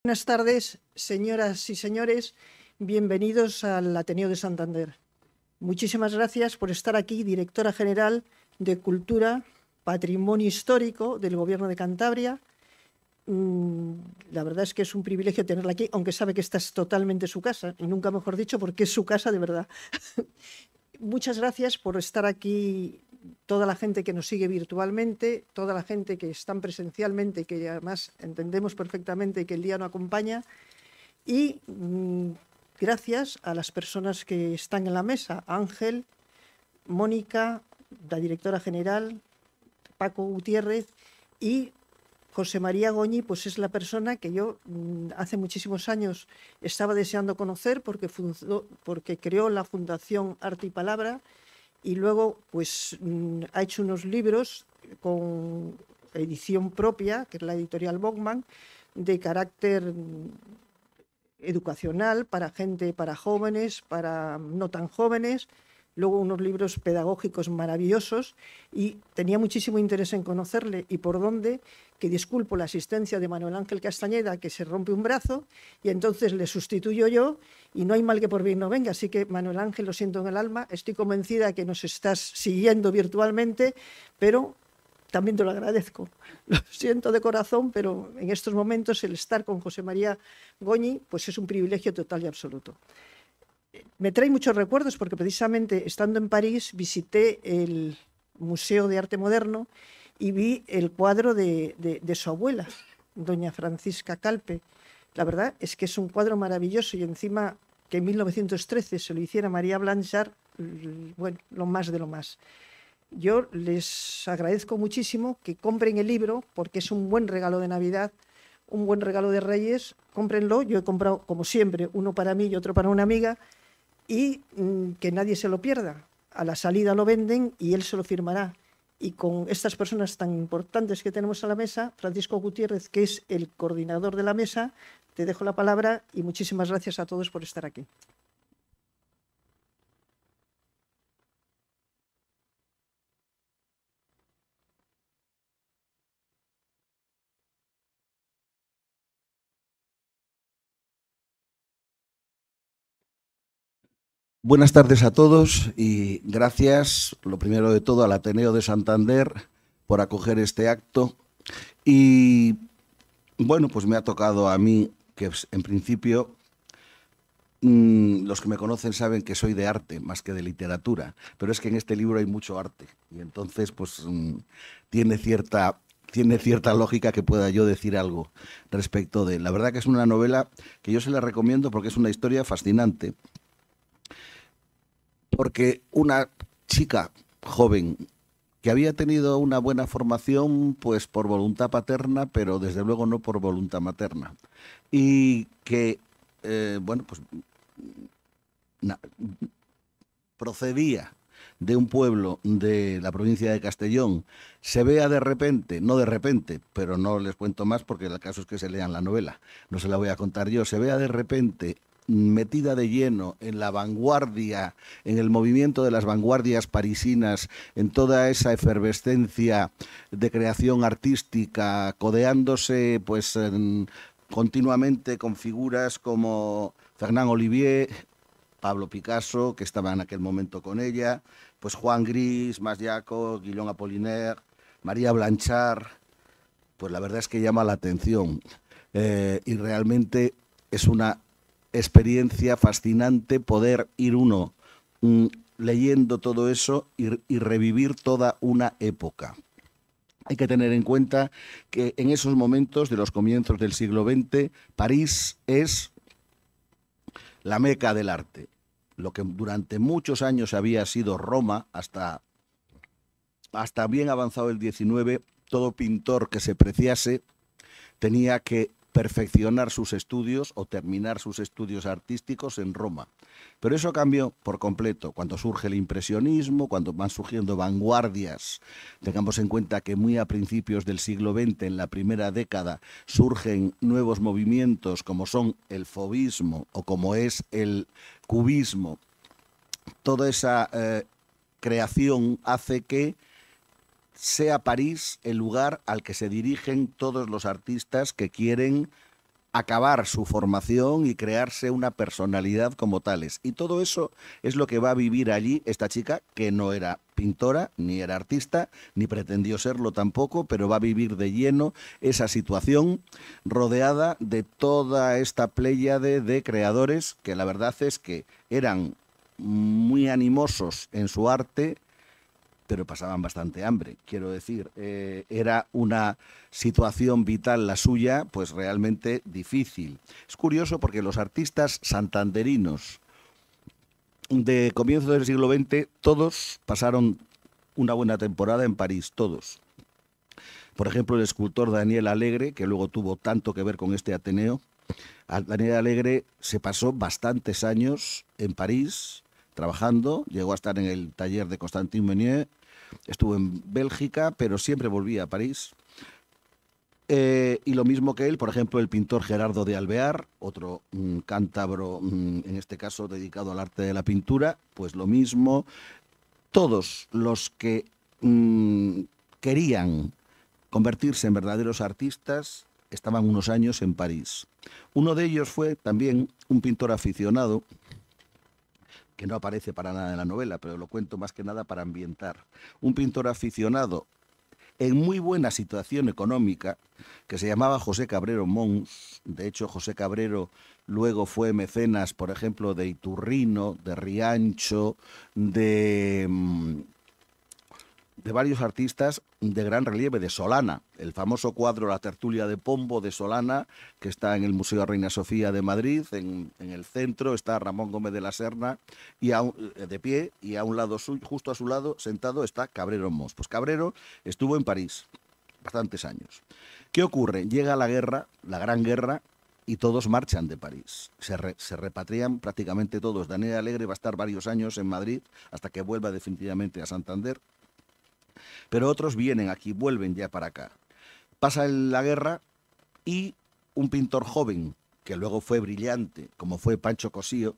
Buenas tardes, señoras y señores. Bienvenidos al Ateneo de Santander. Muchísimas gracias por estar aquí, directora general de Cultura, Patrimonio Histórico del Gobierno de Cantabria. La verdad es que es un privilegio tenerla aquí, aunque sabe que esta es totalmente su casa, y nunca mejor dicho, porque es su casa de verdad. Muchas gracias por estar aquí, toda la gente que nos sigue virtualmente, toda la gente que están presencialmente, que además entendemos perfectamente que el día no acompaña, y gracias a las personas que están en la mesa, Ángel, Mónica, la directora general, Paco Gutiérrez y José María Goñi, pues es la persona que yo hace muchísimos años estaba deseando conocer porque creó la Fundación Arte y Palabra y luego pues ha hecho unos libros con edición propia, que es la editorial Bogman, de carácter educacional para gente, para jóvenes, para no tan jóvenes, luego unos libros pedagógicos maravillosos, y tenía muchísimo interés en conocerle y por dónde, que disculpo la asistencia de Manuel Ángel Castañeda, que se rompe un brazo, y entonces le sustituyo yo, y no hay mal que por bien no venga. Así que, Manuel Ángel, lo siento en el alma, estoy convencida que nos estás siguiendo virtualmente, pero también te lo agradezco. Lo siento de corazón, pero en estos momentos el estar con José María Goñi pues es un privilegio total y absoluto. Me trae muchos recuerdos porque precisamente estando en París visité el Museo de Arte Moderno y vi el cuadro de su abuela, doña Francisca Calpe. La verdad es que es un cuadro maravilloso y encima que en 1913 se lo hiciera María Blanchard, bueno, lo más de lo más. Yo les agradezco muchísimo que compren el libro porque es un buen regalo de Navidad, un buen regalo de Reyes. Cómprenlo. Yo he comprado, como siempre, uno para mí y otro para una amiga, y que nadie se lo pierda. A la salida lo venden y él se lo firmará. Y con estas personas tan importantes que tenemos a la mesa, Francisco Gutiérrez, que es el coordinador de la mesa, te dejo la palabra y muchísimas gracias a todos por estar aquí. Buenas tardes a todos y gracias, lo primero de todo, al Ateneo de Santander por acoger este acto. Y bueno, pues me ha tocado a mí, que en principio los que me conocen saben que soy de arte más que de literatura, pero es que en este libro hay mucho arte y entonces pues tiene cierta lógica que pueda yo decir algo respecto de él. La verdad que es una novela que yo se la recomiendo porque es una historia fascinante. Porque una chica joven que había tenido una buena formación, pues por voluntad paterna, pero desde luego no por voluntad materna, y que, bueno, pues na, procedía de un pueblo de la provincia de Castellón, se vea de repente, no de repente, pero no les cuento más porque el caso es que se lean la novela, no se la voy a contar yo, se vea de repente metida de lleno en la vanguardia, en el movimiento de las vanguardias parisinas, en toda esa efervescencia de creación artística, codeándose pues continuamente con figuras como Fernand Olivier, Pablo Picasso, que estaba en aquel momento con ella, pues Juan Gris, Mas Jaco, Guillaume Apollinaire, María Blanchard. Pues la verdad es que llama la atención y realmente es una experiencia fascinante poder ir uno leyendo todo eso y revivir toda una época. Hay que tener en cuenta que en esos momentos de los comienzos del siglo XX, París es la meca del arte. Lo que durante muchos años había sido Roma, hasta bien avanzado el XIX, todo pintor que se preciase tenía que perfeccionar sus estudios o terminar sus estudios artísticos en Roma. Pero eso cambió por completo cuando surge el impresionismo, cuando van surgiendo vanguardias. Tengamos en cuenta que muy a principios del siglo XX, en la primera década, surgen nuevos movimientos como son el fauvismo o como es el cubismo. Toda esa creación hace que sea París el lugar al que se dirigen todos los artistas que quieren acabar su formación y crearse una personalidad como tales. Y todo eso es lo que va a vivir allí esta chica, que no era pintora, ni era artista, ni pretendió serlo tampoco, pero va a vivir de lleno esa situación rodeada de toda esta pléyade de creadores que la verdad es que eran muy animosos en su arte, pero pasaban bastante hambre. Quiero decir, era una situación vital la suya, pues realmente difícil. Es curioso porque los artistas santanderinos de comienzo del siglo XX, todos pasaron una buena temporada en París, todos. Por ejemplo, el escultor Daniel Alegre, que luego tuvo tanto que ver con este Ateneo. Daniel Alegre se pasó bastantes años en París trabajando, llegó a estar en el taller de Constantin Meunier, estuvo en Bélgica, pero siempre volvía a París. Y lo mismo que él, por ejemplo, el pintor Gerardo de Alvear, otro cántabro, en este caso dedicado al arte de la pintura, pues lo mismo. Todos los que querían convertirse en verdaderos artistas estaban unos años en París. Uno de ellos fue también un pintor aficionado, que no aparece para nada en la novela, pero lo cuento más que nada para ambientar. Un pintor aficionado en muy buena situación económica, que se llamaba José Cabrero Mons. De hecho, José Cabrero luego fue mecenas, por ejemplo, de Iturrino, de Riancho, de varios artistas de gran relieve, de Solana, el famoso cuadro La tertulia de Pombo de Solana, que está en el Museo Reina Sofía de Madrid. En el centro está Ramón Gómez de la Serna y de pie, y a un lado suyo, justo a su lado, sentado, está Cabrero Mons. Pues Cabrero estuvo en París bastantes años. ¿Qué ocurre? Llega la guerra, la Gran Guerra, y todos marchan de París. Se repatrian prácticamente todos. Daniel Alegre va a estar varios años en Madrid hasta que vuelva definitivamente a Santander. Pero otros vienen aquí, vuelven ya para acá. Pasa la guerra y un pintor joven, que luego fue brillante, como fue Pancho Cosío,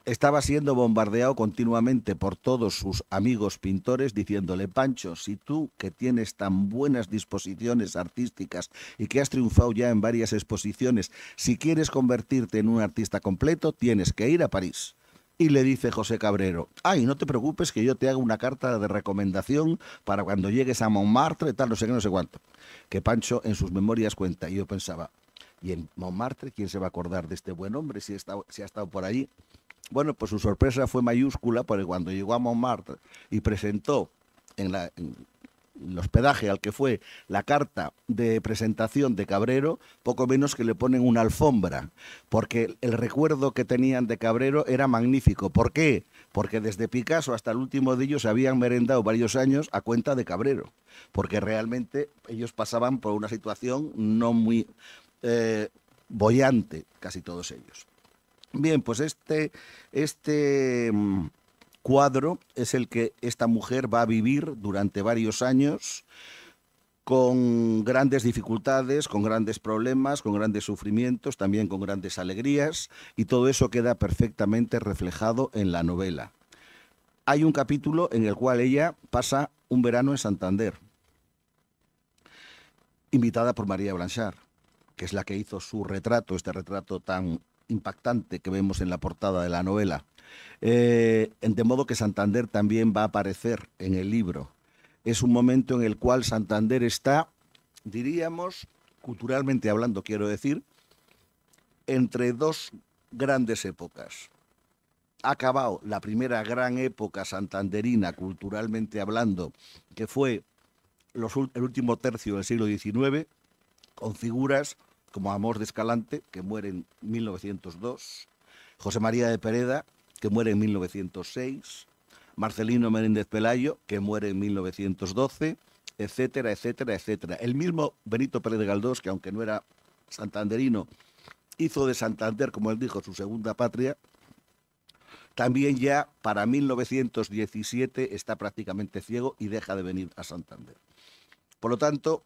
estaba siendo bombardeado continuamente por todos sus amigos pintores diciéndole: Pancho, si tú, que tienes tan buenas disposiciones artísticas y que has triunfado ya en varias exposiciones, si quieres convertirte en un artista completo, tienes que ir a París. Y le dice José Cabrero: ay, no te preocupes, que yo te hago una carta de recomendación para cuando llegues a Montmartre, tal, no sé qué, no sé cuánto. Que Pancho en sus memorias cuenta, y yo pensaba, ¿y en Montmartre quién se va a acordar de este buen hombre si ha estado por allí? Bueno, pues su sorpresa fue mayúscula, porque cuando llegó a Montmartre y presentó en el hospedaje al que fue la carta de presentación de Cabrero, poco menos que le ponen una alfombra, porque el recuerdo que tenían de Cabrero era magnífico. ¿Por qué? Porque desde Picasso hasta el último de ellos se habían merendado varios años a cuenta de Cabrero, porque realmente ellos pasaban por una situación no muy boyante, casi todos ellos. Bien, pues este cuadro es el que esta mujer va a vivir durante varios años, con grandes dificultades, con grandes problemas, con grandes sufrimientos, también con grandes alegrías, y todo eso queda perfectamente reflejado en la novela. Hay un capítulo en el cual ella pasa un verano en Santander, invitada por María Blanchard, que es la que hizo su retrato, este retrato tan impactante que vemos en la portada de la novela. De modo que Santander también va a aparecer en el libro. Es un momento en el cual Santander está, diríamos, culturalmente hablando, quiero decir, entre dos grandes épocas. Ha acabado la primera gran época santanderina, culturalmente hablando, que fue el último tercio del siglo XIX, con figuras como Amós de Escalante, que muere en 1902, José María de Pereda, que muere en 1906, Marcelino Menéndez Pelayo, que muere en 1912, etcétera, etcétera, etcétera. El mismo Benito Pérez de Galdós, que aunque no era santanderino, hizo de Santander, como él dijo, su segunda patria. También ya para 1917 está prácticamente ciego y deja de venir a Santander. Por lo tanto,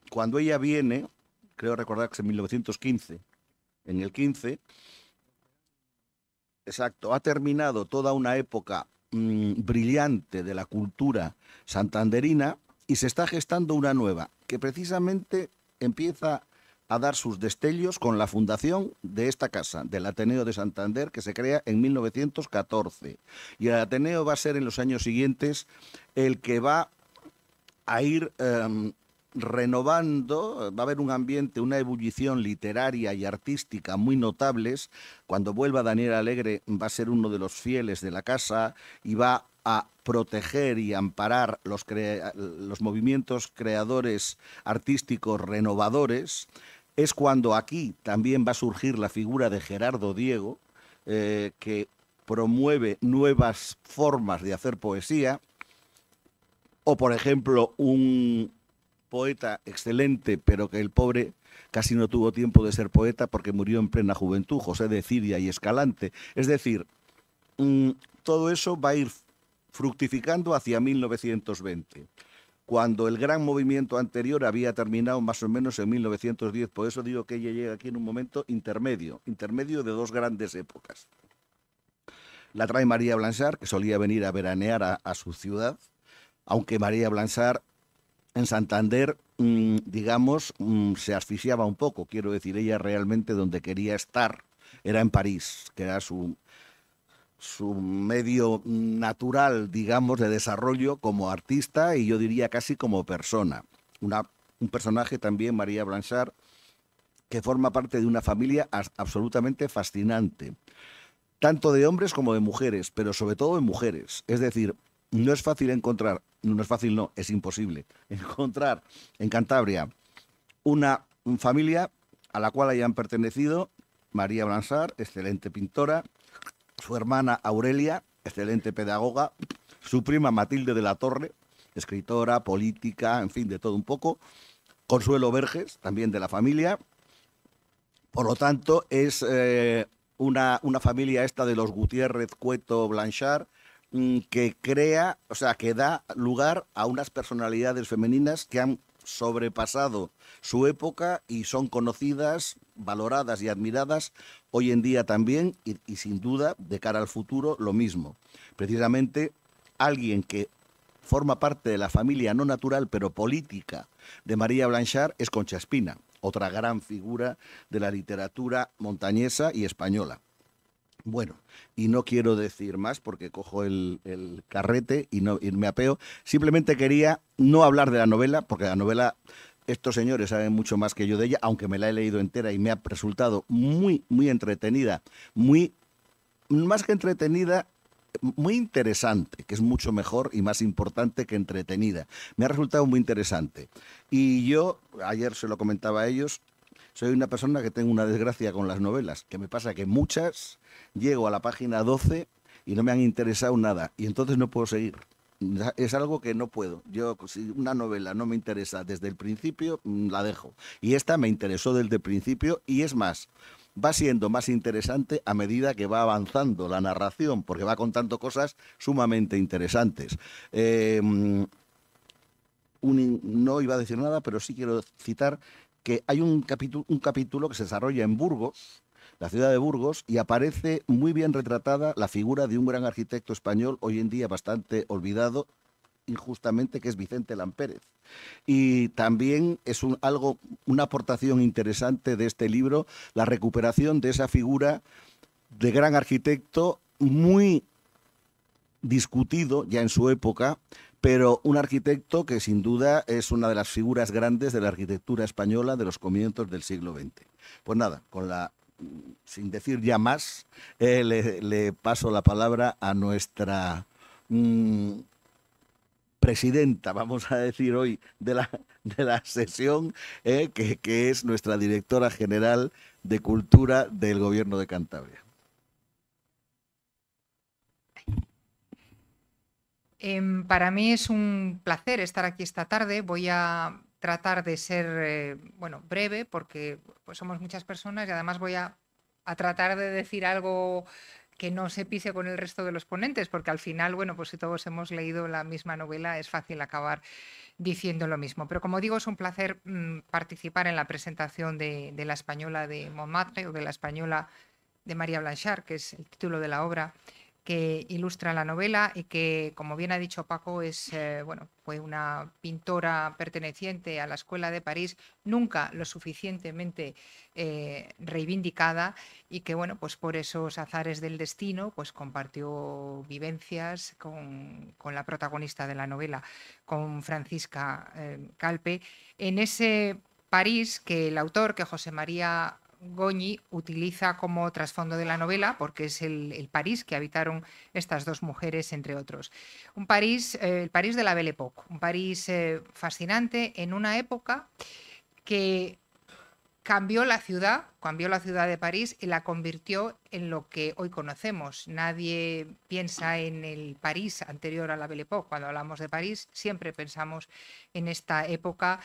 cuando ella viene, creo recordar que es en 1915, en el 15, exacto, ha terminado toda una época brillante de la cultura santanderina y se está gestando una nueva, que precisamente empieza a dar sus destellos con la fundación de esta casa, del Ateneo de Santander, que se crea en 1914. Y el Ateneo va a ser en los años siguientes el que va a ir renovando, va a haber un ambiente, una ebullición literaria y artística muy notables. Cuando vuelva Daniel Alegre va a ser uno de los fieles de la casa y va a proteger y amparar los movimientos creadores artísticos renovadores. Es cuando aquí también va a surgir la figura de Gerardo Diego, que promueve nuevas formas de hacer poesía, o por ejemplo un poeta excelente, pero que el pobre casi no tuvo tiempo de ser poeta porque murió en plena juventud, José de Ciria y Escalante. Es decir, todo eso va a ir fructificando hacia 1920, cuando el gran movimiento anterior había terminado más o menos en 1910. Por eso digo que ella llega aquí en un momento intermedio de dos grandes épocas. La trae María Blanchard, que solía venir a veranear a su ciudad, aunque María Blanchard en Santander, digamos, se asfixiaba un poco. Quiero decir, ella realmente donde quería estar era en París, que era su medio natural, digamos, de desarrollo como artista y yo diría casi como persona. Un personaje también, María Blanchard, que forma parte de una familia absolutamente fascinante, tanto de hombres como de mujeres, pero sobre todo de mujeres. Es decir, no es fácil encontrar, no es fácil, no, es imposible encontrar en Cantabria una familia a la cual hayan pertenecido María Blanchard, excelente pintora, su hermana Aurelia, excelente pedagoga, su prima Matilde de la Torre, escritora, política, en fin, de todo un poco, Consuelo Verges, también de la familia. Por lo tanto, es una familia esta de los Gutiérrez, Cueto, Blanchard, que crea, o sea, que da lugar a unas personalidades femeninas que han sobrepasado su época y son conocidas, valoradas y admiradas hoy en día también y sin duda de cara al futuro lo mismo. Precisamente alguien que forma parte de la familia no natural pero política de María Blanchard es Concha Espina, otra gran figura de la literatura montañesa y española. Bueno, y no quiero decir más porque cojo el carrete y me apeo. Simplemente quería no hablar de la novela, porque la novela, estos señores saben mucho más que yo de ella, aunque me la he leído entera y me ha resultado muy, muy entretenida, más que entretenida, muy interesante, que es mucho mejor y más importante que entretenida. Me ha resultado muy interesante. Y yo, ayer se lo comentaba a ellos, soy una persona que tengo una desgracia con las novelas, que me pasa que muchas llego a la página 12 y no me han interesado nada, y entonces no puedo seguir. Es algo que no puedo. Yo, si una novela no me interesa desde el principio, la dejo. Y esta me interesó desde el principio, y es más, va siendo más interesante a medida que va avanzando la narración, porque va contando cosas sumamente interesantes. No iba a decir nada, pero sí quiero citar que hay un capítulo que se desarrolla en Burgos, la ciudad de Burgos, y aparece muy bien retratada la figura de un gran arquitecto español, hoy en día bastante olvidado, injustamente, que es Vicente Lampérez. Y también es una aportación interesante de este libro, la recuperación de esa figura de gran arquitecto muy discutido ya en su época, pero un arquitecto que sin duda es una de las figuras grandes de la arquitectura española de los comienzos del siglo XX. Pues nada, sin decir ya más, le paso la palabra a nuestra presidenta, vamos a decir hoy, de la sesión, que es nuestra directora general de Cultura del Gobierno de Cantabria. Para mí es un placer estar aquí esta tarde. Voy a tratar de ser breve porque pues, somos muchas personas y además voy a tratar de decir algo que no se pise con el resto de los ponentes, porque al final, pues si todos hemos leído la misma novela es fácil acabar diciendo lo mismo. Pero como digo, es un placer participar en la presentación de La Española de Montmartre o de La Española de María Blanchard, que es el título de la obra, que ilustra la novela y que, como bien ha dicho Paco, fue una pintora perteneciente a la Escuela de París, nunca lo suficientemente reivindicada, y que, bueno, pues por esos azares del destino, pues compartió vivencias con la protagonista de la novela, con Francisca Calpe, en ese París que el autor, que José María Goñi, utiliza como trasfondo de la novela, porque es el París que habitaron estas dos mujeres, entre otros. Un París, el París de la Belle Époque, un París fascinante en una época que cambió la ciudad de París y la convirtió en lo que hoy conocemos. Nadie piensa en el París anterior a la Belle Époque. Cuando hablamos de París, siempre pensamos en esta época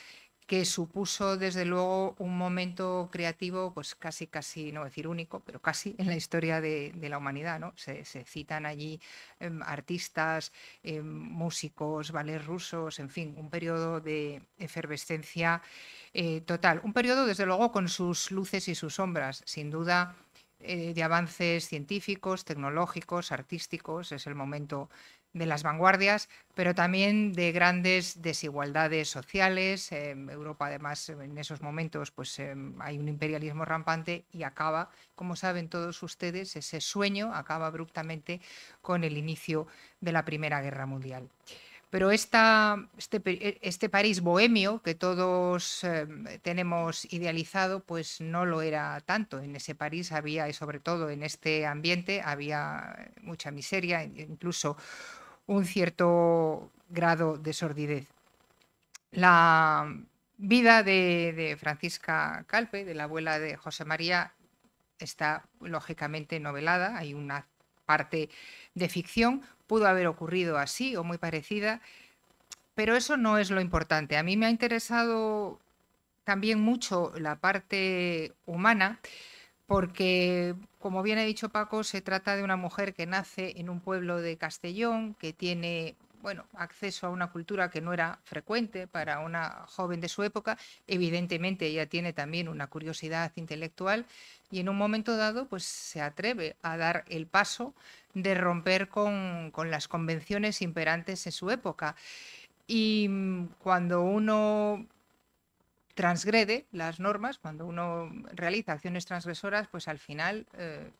que supuso desde luego un momento creativo, pues casi, no decir único, pero casi en la historia de la humanidad, ¿no? Se citan allí artistas, músicos, ballets rusos, en fin, un periodo de efervescencia total. Un periodo, desde luego, con sus luces y sus sombras, sin duda, de avances científicos, tecnológicos, artísticos. Es el momento de las vanguardias, pero también de grandes desigualdades sociales. Europa, además, en esos momentos pues, hay un imperialismo rampante y acaba, como saben todos ustedes, ese sueño acaba abruptamente con el inicio de la Primera Guerra Mundial. Pero este París bohemio que todos tenemos idealizado, pues no lo era tanto. En ese París había, y sobre todo en este ambiente, había mucha miseria, incluso un cierto grado de sordidez. La vida de Francisca Calpe, de la abuela de José María, está lógicamente novelada. Hay una parte de ficción, pudo haber ocurrido así o muy parecida, pero eso no es lo importante. A mí me ha interesado también mucho la parte humana, porque, como bien ha dicho Paco, se trata de una mujer que nace en un pueblo de Castellón, que tiene, bueno, acceso a una cultura que no era frecuente para una joven de su época. Evidentemente ella tiene también una curiosidad intelectual y en un momento dado pues se atreve a dar el paso de romper con las convenciones imperantes en su época. Y cuando uno transgrede las normas, cuando uno realiza acciones transgresoras, pues al final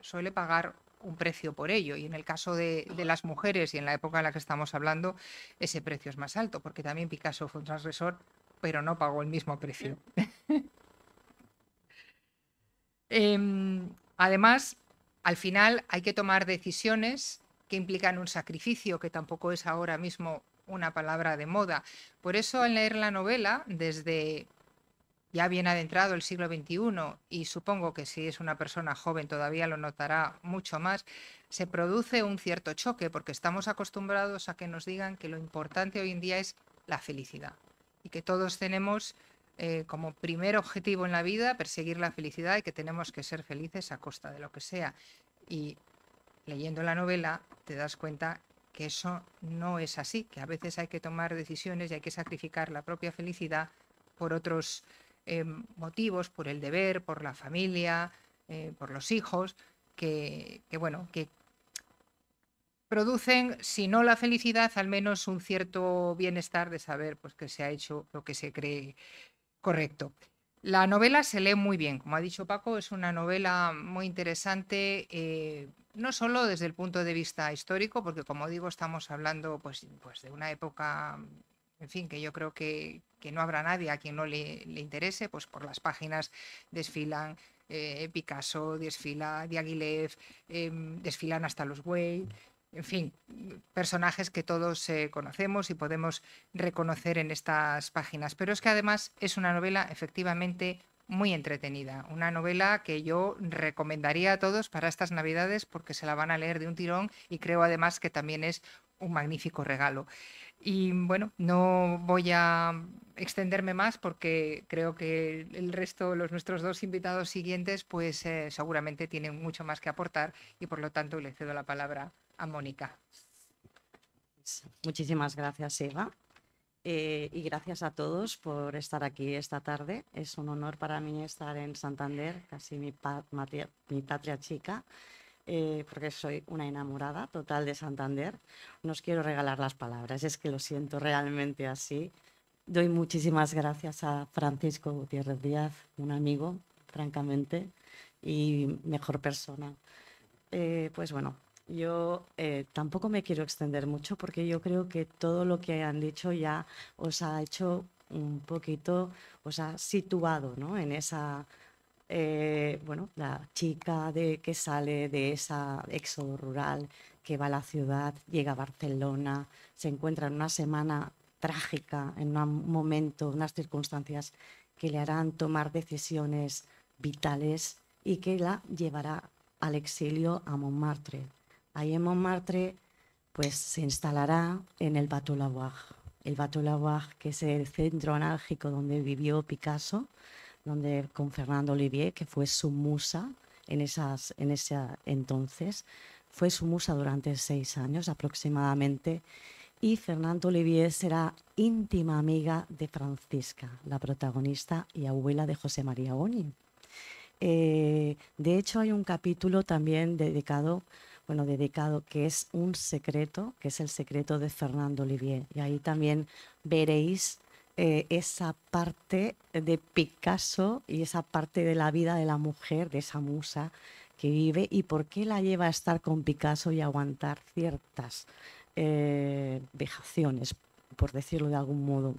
suele pagar un precio por ello. Y en el caso de las mujeres y en la época en la que estamos hablando, ese precio es más alto, porque también Picasso fue un transgresor, pero no pagó el mismo precio. Además, al final hay que tomar decisiones que implican un sacrificio, que tampoco es ahora mismo una palabra de moda. Por eso, al leer la novela, desde ya bien adentrado el siglo XXI, y supongo que si es una persona joven todavía lo notará mucho más, se produce un cierto choque, porque estamos acostumbrados a que nos digan que lo importante hoy en día es la felicidad y que todos tenemos como primer objetivo en la vida perseguir la felicidad y que tenemos que ser felices a costa de lo que sea. Y leyendo la novela te das cuenta que eso no es así, que a veces hay que tomar decisiones y hay que sacrificar la propia felicidad por otros motivos, por el deber, por la familia, por los hijos, que producen, si no la felicidad, al menos un cierto bienestar de saber pues, que se ha hecho lo que se cree correcto. La novela se lee muy bien, como ha dicho Paco, es una novela muy interesante, no solo desde el punto de vista histórico, porque como digo, estamos hablando pues de una época, en fin, que yo creo que no habrá nadie a quien no le interese, pues por las páginas desfilan Picasso, desfila Diaghilev, desfilan hasta los Weil. En fin, personajes que todos conocemos y podemos reconocer en estas páginas. Pero es que además es una novela efectivamente muy entretenida. Una novela que yo recomendaría a todos para estas Navidades porque se la van a leer de un tirón y creo además que también es un magnífico regalo. Y bueno, no voy a extenderme más porque creo que el resto, nuestros dos invitados siguientes, pues seguramente tienen mucho más que aportar y por lo tanto le cedo la palabra a Mónica. Muchísimas gracias, Eva. Y gracias a todos por estar aquí esta tarde. Es un honor para mí estar en Santander, casi mi patria chica. porque soy una enamorada total de Santander. No os quiero regalar las palabras, es que lo siento realmente así. Doy muchísimas gracias a Francisco Gutiérrez Díaz, un amigo, francamente, y mejor persona. Pues bueno, yo tampoco me quiero extender mucho porque yo creo que todo lo que han dicho ya os ha hecho un poquito, os ha situado, ¿no? En esa, bueno, la chica que sale de ese éxodo rural, que va a la ciudad, llega a Barcelona, se encuentra en una semana trágica, en un momento, unas circunstancias que le harán tomar decisiones vitales y que la llevará al exilio a Montmartre. Ahí en Montmartre pues se instalará en el Bateau Lavoir. El Bateau Lavoir, que es el centro análgico donde vivió Picasso, donde con Fernando Olivier, que fue su musa en ese entonces, fue su musa durante 6 años aproximadamente, y Fernando Olivier será íntima amiga de Francisca, la protagonista y abuela de José María Goñi. De hecho, hay un capítulo también dedicado, que es un secreto, que es el secreto de Fernando Olivier. Y ahí también veréis esa parte de Picasso y esa parte de la vida de la mujer, de esa musa que vive y por qué la lleva a estar con Picasso y aguantar ciertas vejaciones, por decirlo de algún modo.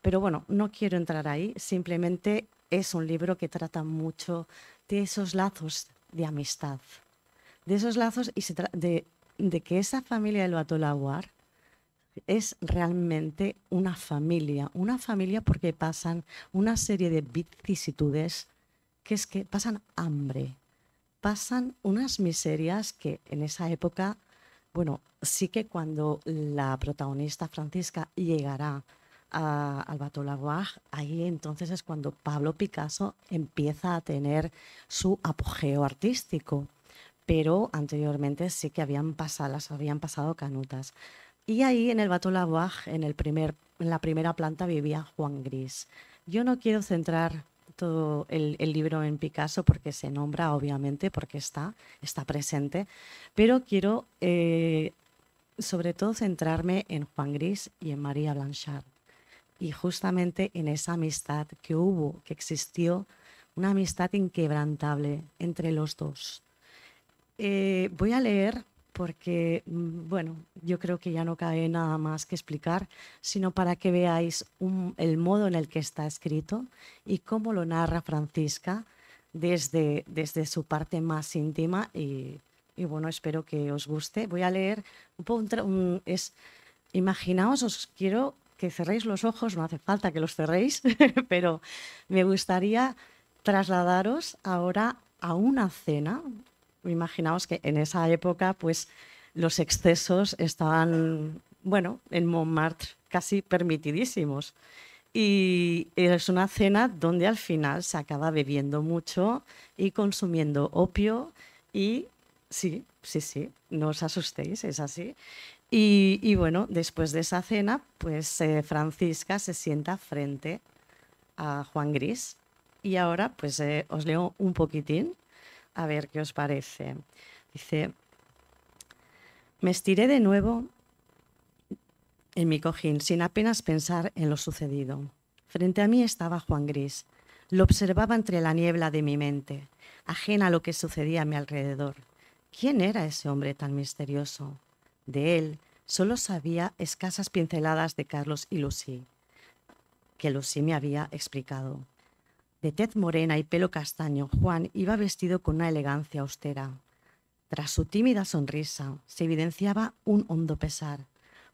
Pero bueno, no quiero entrar ahí, simplemente es un libro que trata mucho de esos lazos de amistad, de esos lazos y de que esa familia del Bateau Lavoir es realmente una familia porque pasan una serie de vicisitudes, que es que pasan hambre, pasan unas miserias que en esa época, bueno, sí que cuando la protagonista Francisca llegará al Bateau Lavoir, ahí entonces es cuando Pablo Picasso empieza a tener su apogeo artístico, pero anteriormente sí que las habían pasado canutas. Y ahí en el Bateau Lavoir, en la primera planta, vivía Juan Gris. Yo no quiero centrar todo el libro en Picasso porque se nombra, obviamente, porque está presente, pero quiero sobre todo centrarme en Juan Gris y en María Blanchard. Y justamente en esa amistad que existió, una amistad inquebrantable entre los dos. Voy a leer porque, bueno, yo creo que ya no cabe nada más que explicar, sino para que veáis el modo en el que está escrito y cómo lo narra Francisca desde su parte más íntima y bueno, espero que os guste. Voy a leer un poco, imaginaos, os quiero que cerréis los ojos, no hace falta que los cerréis, pero me gustaría trasladaros ahora a una cena. Imaginaos que en esa época pues los excesos estaban, bueno, en Montmartre casi permitidísimos. Y es una cena donde al final se acaba bebiendo mucho y consumiendo opio y sí, no os asustéis, es así. Y bueno, después de esa cena, pues Francisca se sienta frente a Juan Gris. Y ahora pues os leo un poquitín, a ver qué os parece. Dice: me estiré de nuevo en mi cojín sin apenas pensar en lo sucedido. Frente a mí estaba Juan Gris. Lo observaba entre la niebla de mi mente, ajena a lo que sucedía a mi alrededor. ¿Quién era ese hombre tan misterioso? De él solo sabía escasas pinceladas de Carlos y Lucy, que Lucy me había explicado. De tez morena y pelo castaño, Juan iba vestido con una elegancia austera. Tras su tímida sonrisa se evidenciaba un hondo pesar.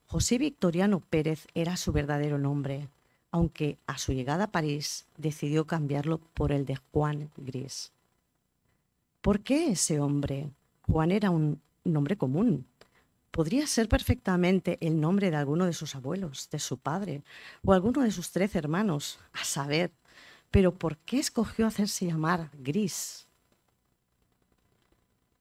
José Victoriano Pérez era su verdadero nombre, aunque a su llegada a París decidió cambiarlo por el de Juan Gris. ¿Por qué ese hombre? Juan era un nombre común. Podría ser perfectamente el nombre de alguno de sus abuelos, de su padre, o alguno de sus 13 hermanos, a saber. Pero ¿por qué escogió hacerse llamar Gris?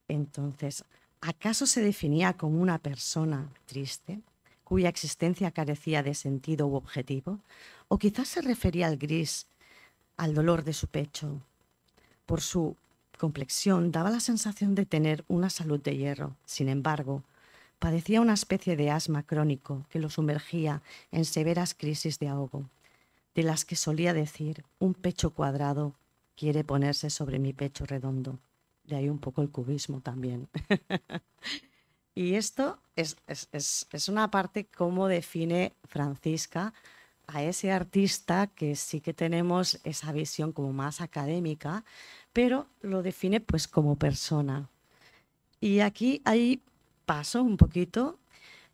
Entonces, ¿acaso se definía como una persona triste, cuya existencia carecía de sentido u objetivo? ¿O quizás se refería al gris, al dolor de su pecho, por su complexión daba la sensación de tener una salud de hierro. Sin embargo, padecía una especie de asma crónico que lo sumergía en severas crisis de ahogo, de las que solía decir: un pecho cuadrado quiere ponerse sobre mi pecho redondo. De ahí un poco el cubismo también. Y esto es una parte cómo define Francisca a ese artista, que sí que tenemos esa visión como más académica, pero lo define pues como persona. Y aquí hay paso un poquito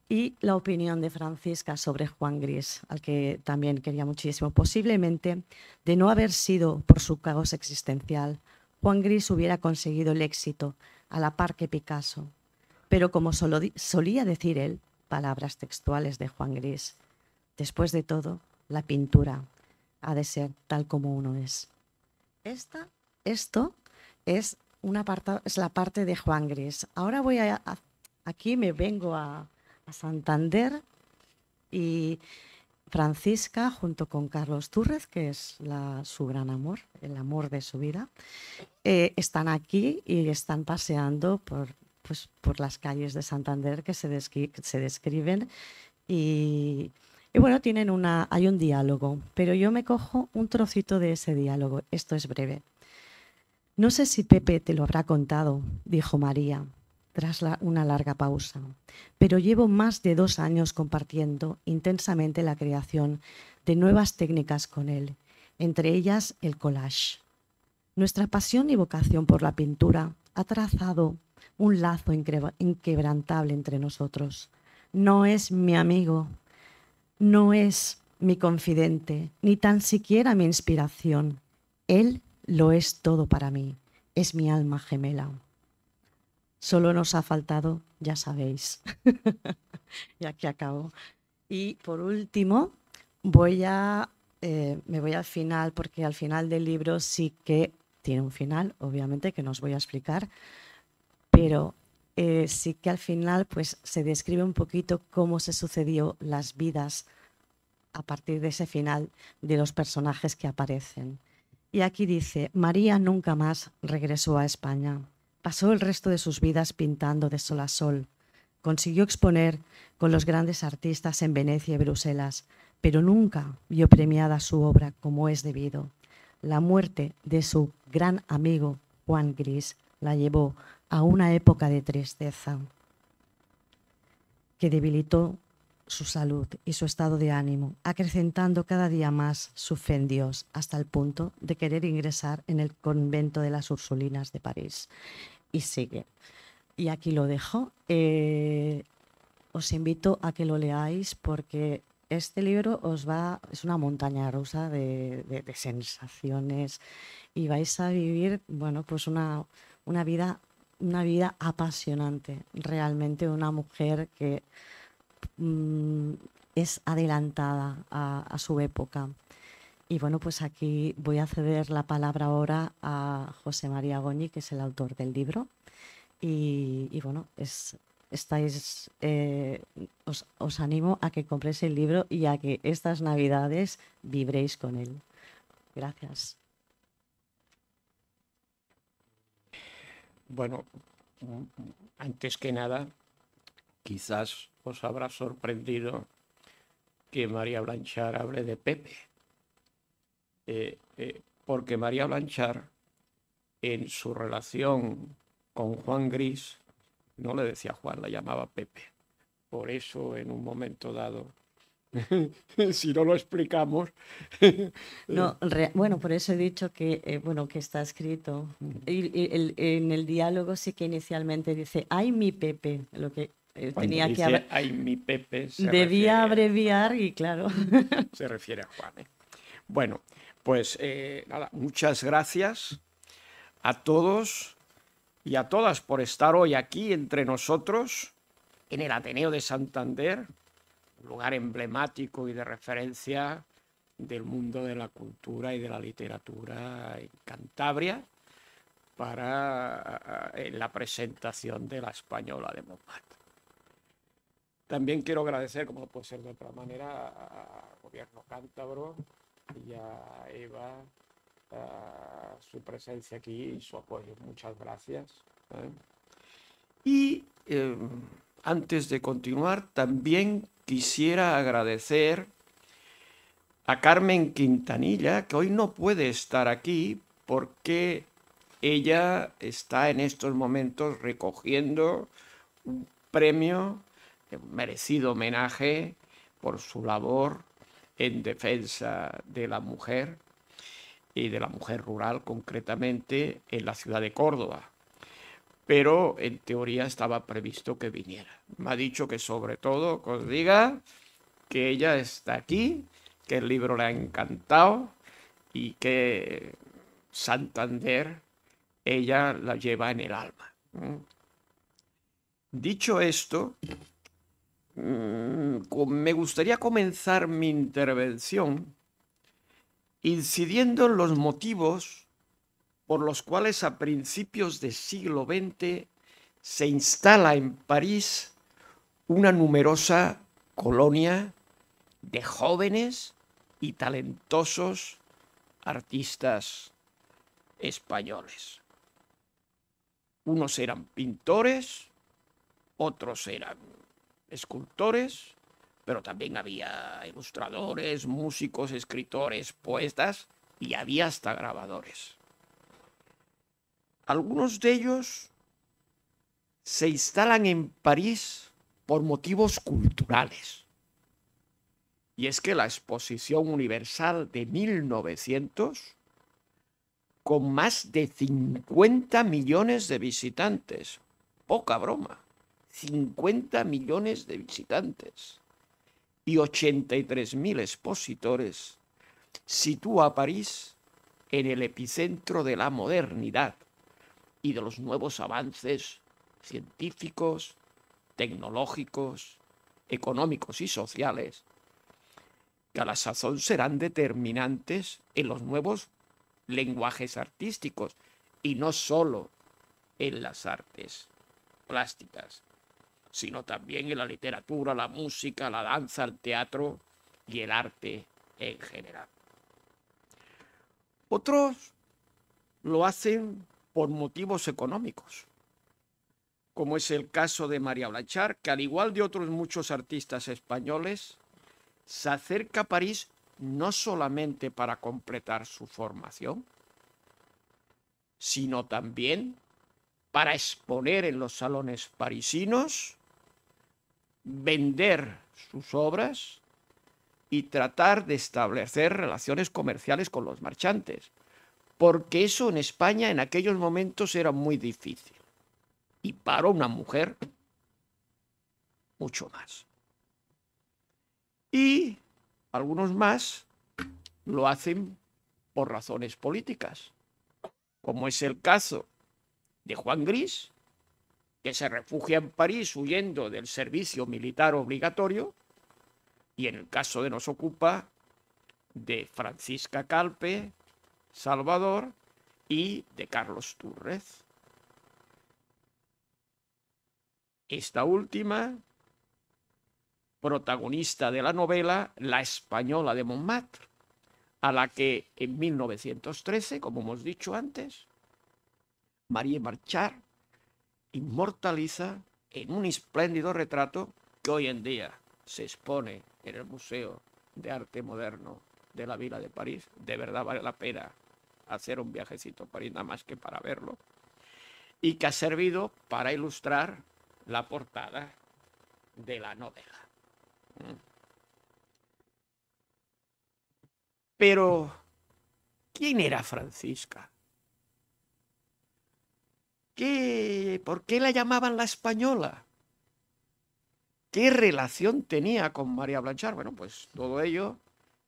y la opinión de Francisca sobre Juan Gris, al que también quería muchísimo. Posiblemente, de no haber sido por su caos existencial, Juan Gris hubiera conseguido el éxito a la par que Picasso. Pero como solía decir él, palabras textuales de Juan Gris: después de todo, la pintura ha de ser tal como uno es. Esto es es la parte de Juan Gris. Ahora aquí me vengo a Santander, y Francisca, junto con Carlos Túrrez, que es su gran amor, el amor de su vida, están aquí y están paseando por las calles de Santander que se describen, y bueno, hay un diálogo, pero yo me cojo un trocito de ese diálogo. Esto es breve. No sé si Pepe te lo habrá contado, dijo María, tras una larga pausa, pero llevo más de 2 años compartiendo intensamente la creación de nuevas técnicas con él, entre ellas el collage. Nuestra pasión y vocación por la pintura ha trazado un lazo inquebrantable entre nosotros. No es mi amigo, no es mi confidente, ni tan siquiera mi inspiración. Él lo es todo para mí, es mi alma gemela. Solo nos ha faltado, ya sabéis. Y aquí acabo. Y por último, me voy al final, porque al final del libro sí que tiene un final, obviamente, que no os voy a explicar, pero sí que al final pues, se describe un poquito cómo se sucedió las vidas a partir de ese final de los personajes que aparecen. Y aquí dice: María nunca más regresó a España. Pasó el resto de sus vidas pintando de sol a sol. Consiguió exponer con los grandes artistas en Venecia y Bruselas, pero nunca vio premiada su obra como es debido. La muerte de su gran amigo Juan Gris la llevó a una época de tristeza que debilitó su salud y su estado de ánimo, acrecentando cada día más su fe en Dios, hasta el punto de querer ingresar en el convento de las Ursulinas de París. Y sigue. Y aquí lo dejo. Os invito a que lo leáis, porque este libro es una montaña rusa de sensaciones, y vais a vivir, bueno, pues una vida apasionante. Realmente una mujer que es adelantada a su época. Y bueno, pues aquí voy a ceder la palabra ahora a José María Goñi, que es el autor del libro. Y bueno, os animo a que compréis el libro y a que estas Navidades vibréis con él. Gracias. Bueno, antes que nada, quizás os habrá sorprendido que María Blanchard hable de Pepe. Porque María Blanchard, en su relación con Juan Gris, no le decía Juan, la llamaba Pepe. Por eso, en un momento dado, si no lo explicamos... Bueno, por eso he dicho que, que está escrito. En el diálogo sí que inicialmente dice: ¡ay, mi Pepe! Lo que tenía dice, ¡ay, mi Pepe! Debía abreviar y claro. Se refiere a Juan. Bueno, pues nada, muchas gracias a todos y a todas por estar hoy aquí entre nosotros en el Ateneo de Santander, un lugar emblemático y de referencia del mundo de la cultura y de la literatura en Cantabria, para la presentación de La Española de Montmartre. También quiero agradecer, como no puede ser de otra manera, al Gobierno cántabro y a Eva su presencia aquí y su apoyo. Muchas gracias. Y antes de continuar, también quisiera agradecer a Carmen Quintanilla, que hoy no puede estar aquí porque ella está en estos momentos recogiendo un premio, un merecido homenaje por su labor en defensa de la mujer y de la mujer rural, concretamente en la ciudad de Córdoba. Pero en teoría estaba previsto que viniera. Me ha dicho que sobre todo que os diga que ella está aquí, que el libro le ha encantado y que Santander ella la lleva en el alma. Dicho esto, me gustaría comenzar mi intervención incidiendo en los motivos por los cuales a principios del siglo XX se instala en París una numerosa colonia de jóvenes y talentosos artistas españoles. Unos eran pintores, otros eran escultores, pero también había ilustradores, músicos, escritores, poetas y había hasta grabadores. Algunos de ellos se instalan en París por motivos culturales. Y es que la Exposición Universal de 1900, con más de 50 millones de visitantes, poca broma, 50 millones de visitantes y 83.000 expositores, sitúa a París en el epicentro de la modernidad y de los nuevos avances científicos, tecnológicos, económicos y sociales, que a la sazón serán determinantes en los nuevos lenguajes artísticos y no solo en las artes plásticas, sino también en la literatura, la música, la danza, el teatro y el arte en general. Otros lo hacen por motivos económicos, como es el caso de María Blanchard, que al igual de otros muchos artistas españoles, se acerca a París no solamente para completar su formación, sino también para exponer en los salones parisinos, vender sus obras y tratar de establecer relaciones comerciales con los marchantes, porque eso en España en aquellos momentos era muy difícil. Y para una mujer, mucho más. Y algunos más lo hacen por razones políticas, como es el caso de Juan Gris, que se refugia en París huyendo del servicio militar obligatorio, y en el caso de Nos Ocupa, de Francisca Calpe, Salvador, y de Carlos Túrrez. Esta última, protagonista de la novela La Española de Montmartre, a la que en 1913, como hemos dicho antes, Marie Blanchard inmortaliza en un espléndido retrato que hoy en día se expone en el Museo de Arte Moderno de la Vila de París. De verdad vale la pena hacer un viajecito a París nada más que para verlo, y que ha servido para ilustrar la portada de la novela. Pero, ¿quién era Francisca? ¿Por qué la llamaban la Española? ¿Qué relación tenía con María Blanchard? Bueno, pues todo ello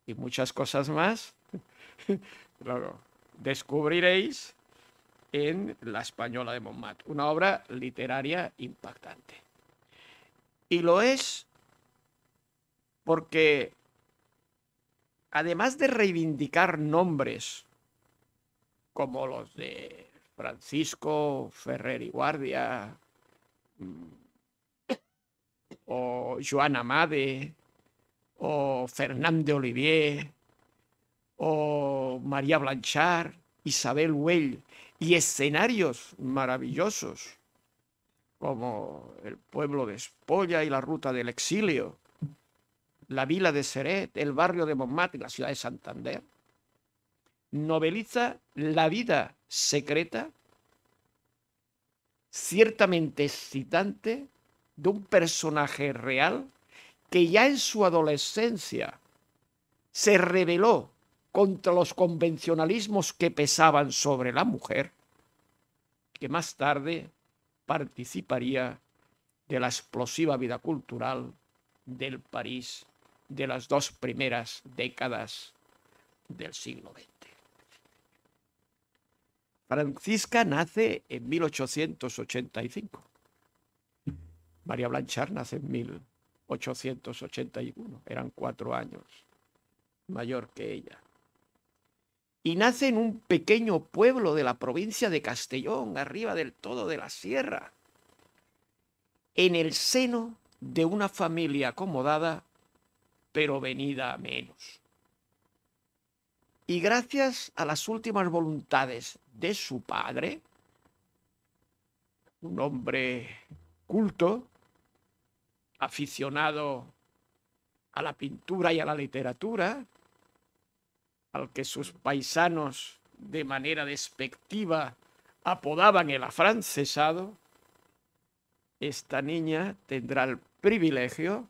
y muchas cosas más lo descubriréis en La Española de Montmartre, una obra literaria impactante. Y lo es porque, además de reivindicar nombres como los de Francisco Ferrer y Guardia, o Joan Amade, o Fernand de Olivier, o María Blanchard, Isabel Güell, y escenarios maravillosos como el pueblo de Espolla y la ruta del exilio, la vila de Ceret, el barrio de Montmartre y la ciudad de Santander, noveliza la vida secreta, ciertamente excitante, de un personaje real que ya en su adolescencia se rebeló contra los convencionalismos que pesaban sobre la mujer, que más tarde participaría de la explosiva vida cultural del París de las 2 primeras décadas del siglo XX. Francisca nace en 1885. María Blanchard nace en 1881. Eran 4 años mayor que ella. Y nace en un pequeño pueblo de la provincia de Castellón, arriba del todo de la sierra, en el seno de una familia acomodada, pero venida a menos. Y gracias a las últimas voluntades de su padre, un hombre culto, aficionado a la pintura y a la literatura, al que sus paisanos de manera despectiva apodaban el afrancesado, esta niña tendrá el privilegio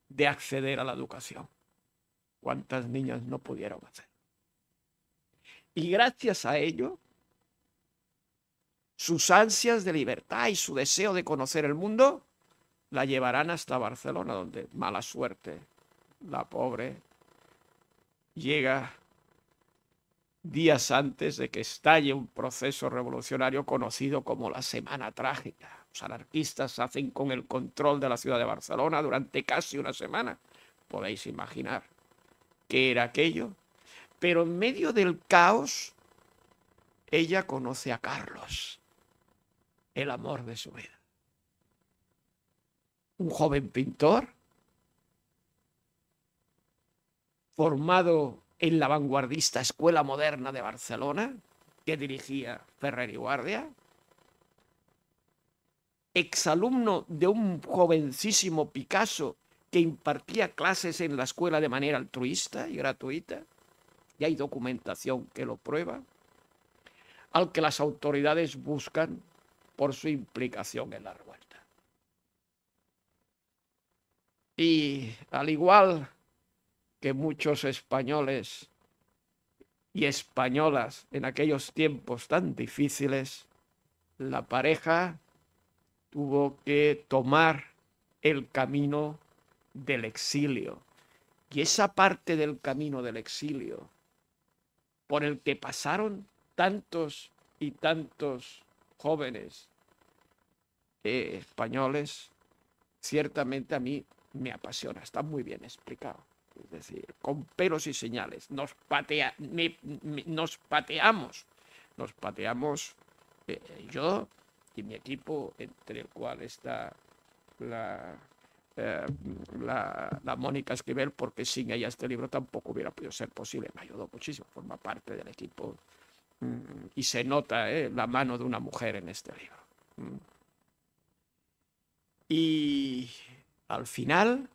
de acceder a la educación. ¿Cuántas niñas no pudieron hacer? Y gracias a ello, sus ansias de libertad y su deseo de conocer el mundo la llevarán hasta Barcelona, donde, mala suerte, la pobre llega días antes de que estalle un proceso revolucionario conocido como la Semana Trágica. Los anarquistas hacen con el control de la ciudad de Barcelona durante casi una semana. Podéis imaginar qué era aquello. Pero en medio del caos, ella conoce a Carlos, el amor de su vida. Un joven pintor formado en la vanguardista Escuela Moderna de Barcelona, que dirigía Ferrer y Guardia, exalumno de un jovencísimo Picasso que impartía clases en la escuela de manera altruista y gratuita, y hay documentación que lo prueba, al que las autoridades buscan por su implicación en la revuelta. Y al igual que muchos españoles y españolas en aquellos tiempos tan difíciles, la pareja tuvo que tomar el camino del exilio. Y esa parte del camino del exilio por el que pasaron tantos y tantos jóvenes españoles, ciertamente a mí me apasiona, está muy bien explicado. Es decir, con pelos y señales, nos pateamos, yo y mi equipo, entre el cual está la Mónica Esquivel, porque sin ella este libro tampoco hubiera podido ser posible. Me ayudó muchísimo, forma parte del equipo y se nota la mano de una mujer en este libro. Y al final,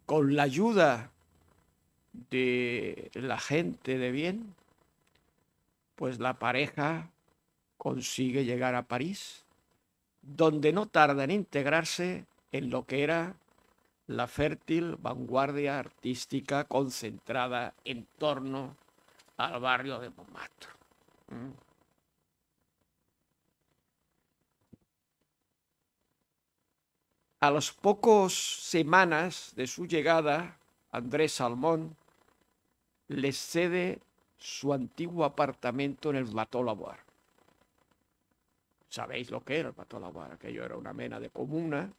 con la ayuda de la gente de bien, pues la pareja consigue llegar a París, donde no tarda en integrarse en lo que era la fértil vanguardia artística concentrada en torno al barrio de Montmartre. A las pocas semanas de su llegada, Andrés Salmón les cede su antiguo apartamento en el Bateau Lavoir. ¿Sabéis lo que era el Bateau Lavoir? Aquello era una mena de comuna,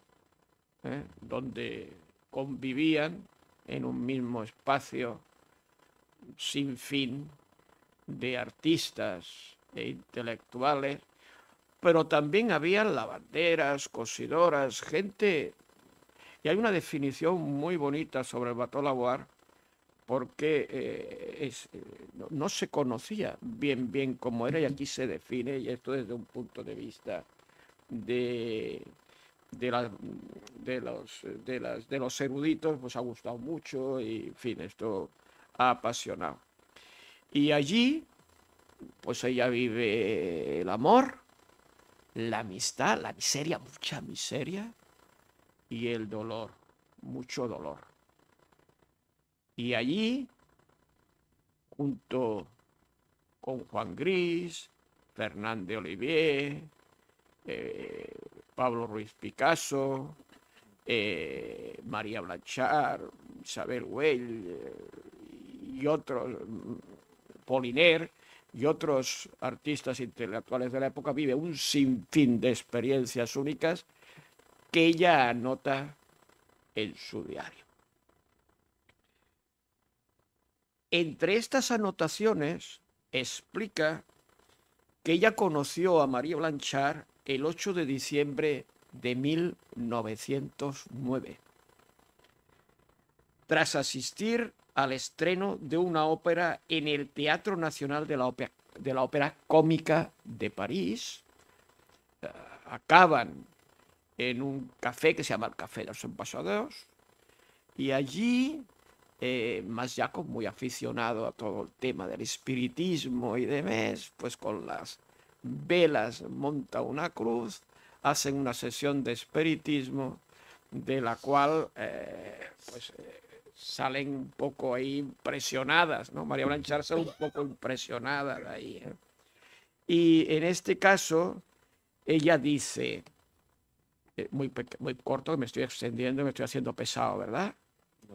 donde convivían en un mismo espacio sin fin de artistas e intelectuales, pero también había lavanderas, cosidoras, gente. Y hay una definición muy bonita sobre el Bateau Lavoir porque no se conocía bien cómo era, y aquí se define, y esto desde un punto de vista de los eruditos, pues ha gustado mucho, y en fin, esto ha apasionado. Y allí, pues ella vive el amor, la amistad, la miseria, mucha miseria, y el dolor, mucho dolor. Y allí, junto con Juan Gris, Fernán de Olivier, Pablo Ruiz Picasso, María Blanchard, Isabel Güell y otros, Poliner y otros artistas intelectuales de la época, vive un sinfín de experiencias únicas que ella anota en su diario. Entre estas anotaciones explica que ella conoció a María Blanchard el 8 de diciembre de 1909, tras asistir al estreno de una ópera en el Teatro Nacional de la Ópera Cómica de París. Acaban en un café que se llama el Café de los Ambassadeurs, y allí, más ya como muy aficionado a todo el tema del espiritismo y demás, pues con las velas monta una cruz, hacen una sesión de espiritismo, de la cual salen un poco ahí impresionadas, ¿no? María Blanchard sale un poco impresionada de ahí, ¿eh? Y en este caso, ella dice, muy corto, que me estoy extendiendo, me estoy haciendo pesado, ¿verdad?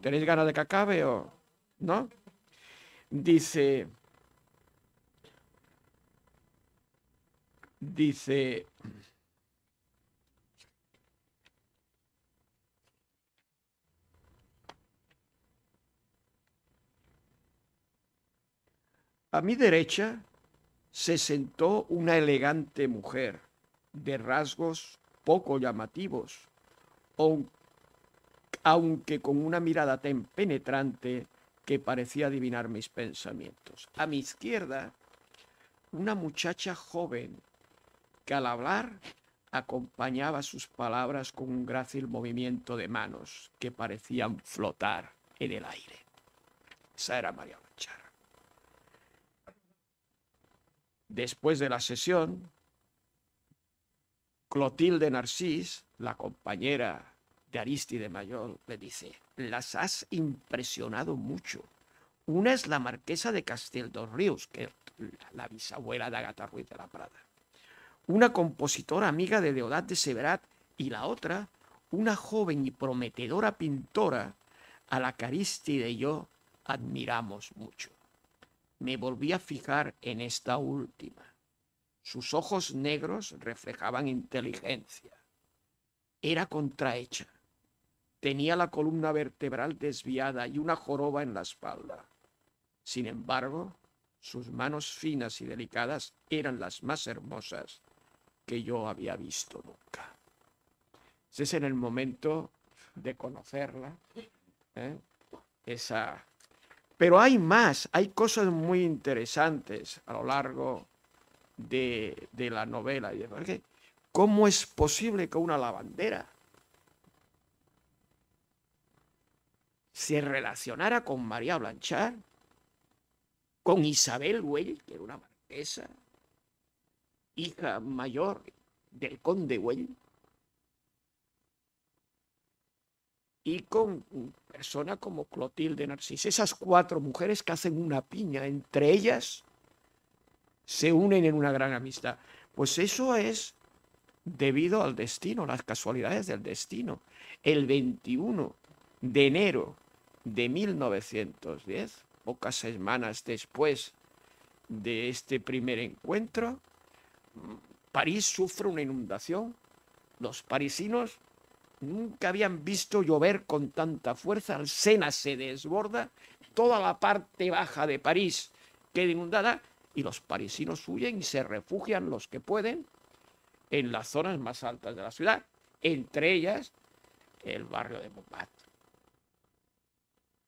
¿Tenéis ganas de que acabe o no? Dice, a mi derecha se sentó una elegante mujer de rasgos poco llamativos, aunque con una mirada tan penetrante que parecía adivinar mis pensamientos. A mi izquierda, una muchacha joven que al hablar acompañaba sus palabras con un grácil movimiento de manos que parecían flotar en el aire. Esa era María Blanchard. Después de la sesión, Clotilde Narcís, la compañera de Aristide Maillol, le dice: las has impresionado mucho. Una es la marquesa de Castelldorríos, que es la bisabuela de Agatha Ruiz de la Prada, una compositora amiga de Deodat de Severat, y la otra, una joven y prometedora pintora a la que Aristide y yo admiramos mucho. Me volví a fijar en esta última. Sus ojos negros reflejaban inteligencia. Era contrahecha. Tenía la columna vertebral desviada y una joroba en la espalda. Sin embargo, sus manos finas y delicadas eran las más hermosas que yo había visto nunca. Ese es en el momento de conocerla, ¿eh? Pero hay más, hay cosas muy interesantes a lo largo de la novela. ¿Cómo es posible que una lavandera se relacionara con María Blanchard, con Isabel Güell, que era una marquesa, hija mayor del conde Güell, y con personas como Clotilde Narcís? Esas cuatro mujeres que hacen una piña entre ellas se unen en una gran amistad. Pues eso es debido al destino, las casualidades del destino. El 21 de enero de 1910, pocas semanas después de este primer encuentro, París sufre una inundación. Los parisinos nunca habían visto llover con tanta fuerza. El Sena se desborda, toda la parte baja de París queda inundada, y los parisinos huyen y se refugian los que pueden en las zonas más altas de la ciudad, entre ellas el barrio de Montmartre.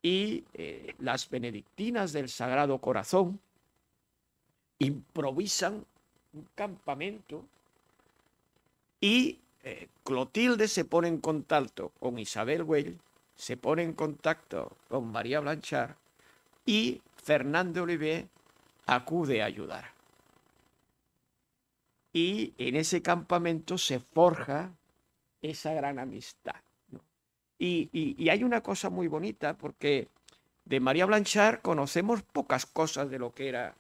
y las benedictinas del Sagrado Corazón improvisan un campamento y Clotilde se pone en contacto con Isabel Güell, se pone en contacto con María Blanchard y Fernand Olivier acude a ayudar. Y en ese campamento se forja esa gran amistad, ¿no? Y hay una cosa muy bonita, porque de María Blanchard conocemos pocas cosas de lo que era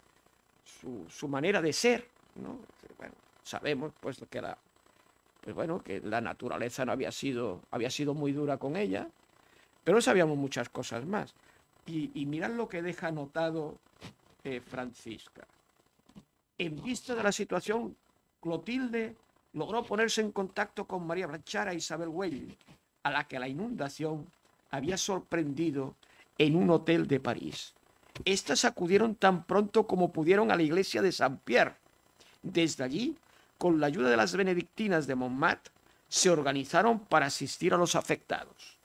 su manera de ser, ¿no? Bueno, sabemos pues que que la naturaleza no había sido muy dura con ella, pero sabíamos muchas cosas más. Y mirad lo que deja anotado Francisca. En vista de la situación, Clotilde logró ponerse en contacto con María Blanchard e Isabel Güell, a la que la inundación había sorprendido en un hotel de París. Estas acudieron tan pronto como pudieron a la iglesia de Saint-Pierre. Desde allí, con la ayuda de las benedictinas de Montmartre, se organizaron para asistir a los afectados.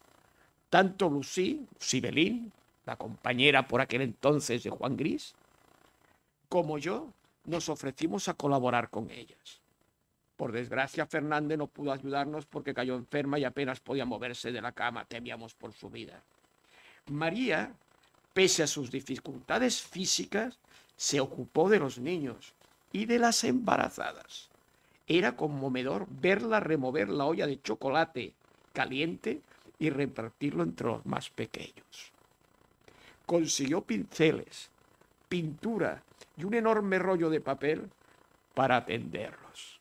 Tanto Lucie Belin, la compañera por aquel entonces de Juan Gris, como yo, nos ofrecimos a colaborar con ellas. Por desgracia, Fernández no pudo ayudarnos porque cayó enferma y apenas podía moverse de la cama. Temíamos por su vida. María, pese a sus dificultades físicas, se ocupó de los niños y de las embarazadas. Era conmovedor verla remover la olla de chocolate caliente y repartirlo entre los más pequeños. Consiguió pinceles, pintura y un enorme rollo de papel para atenderlos.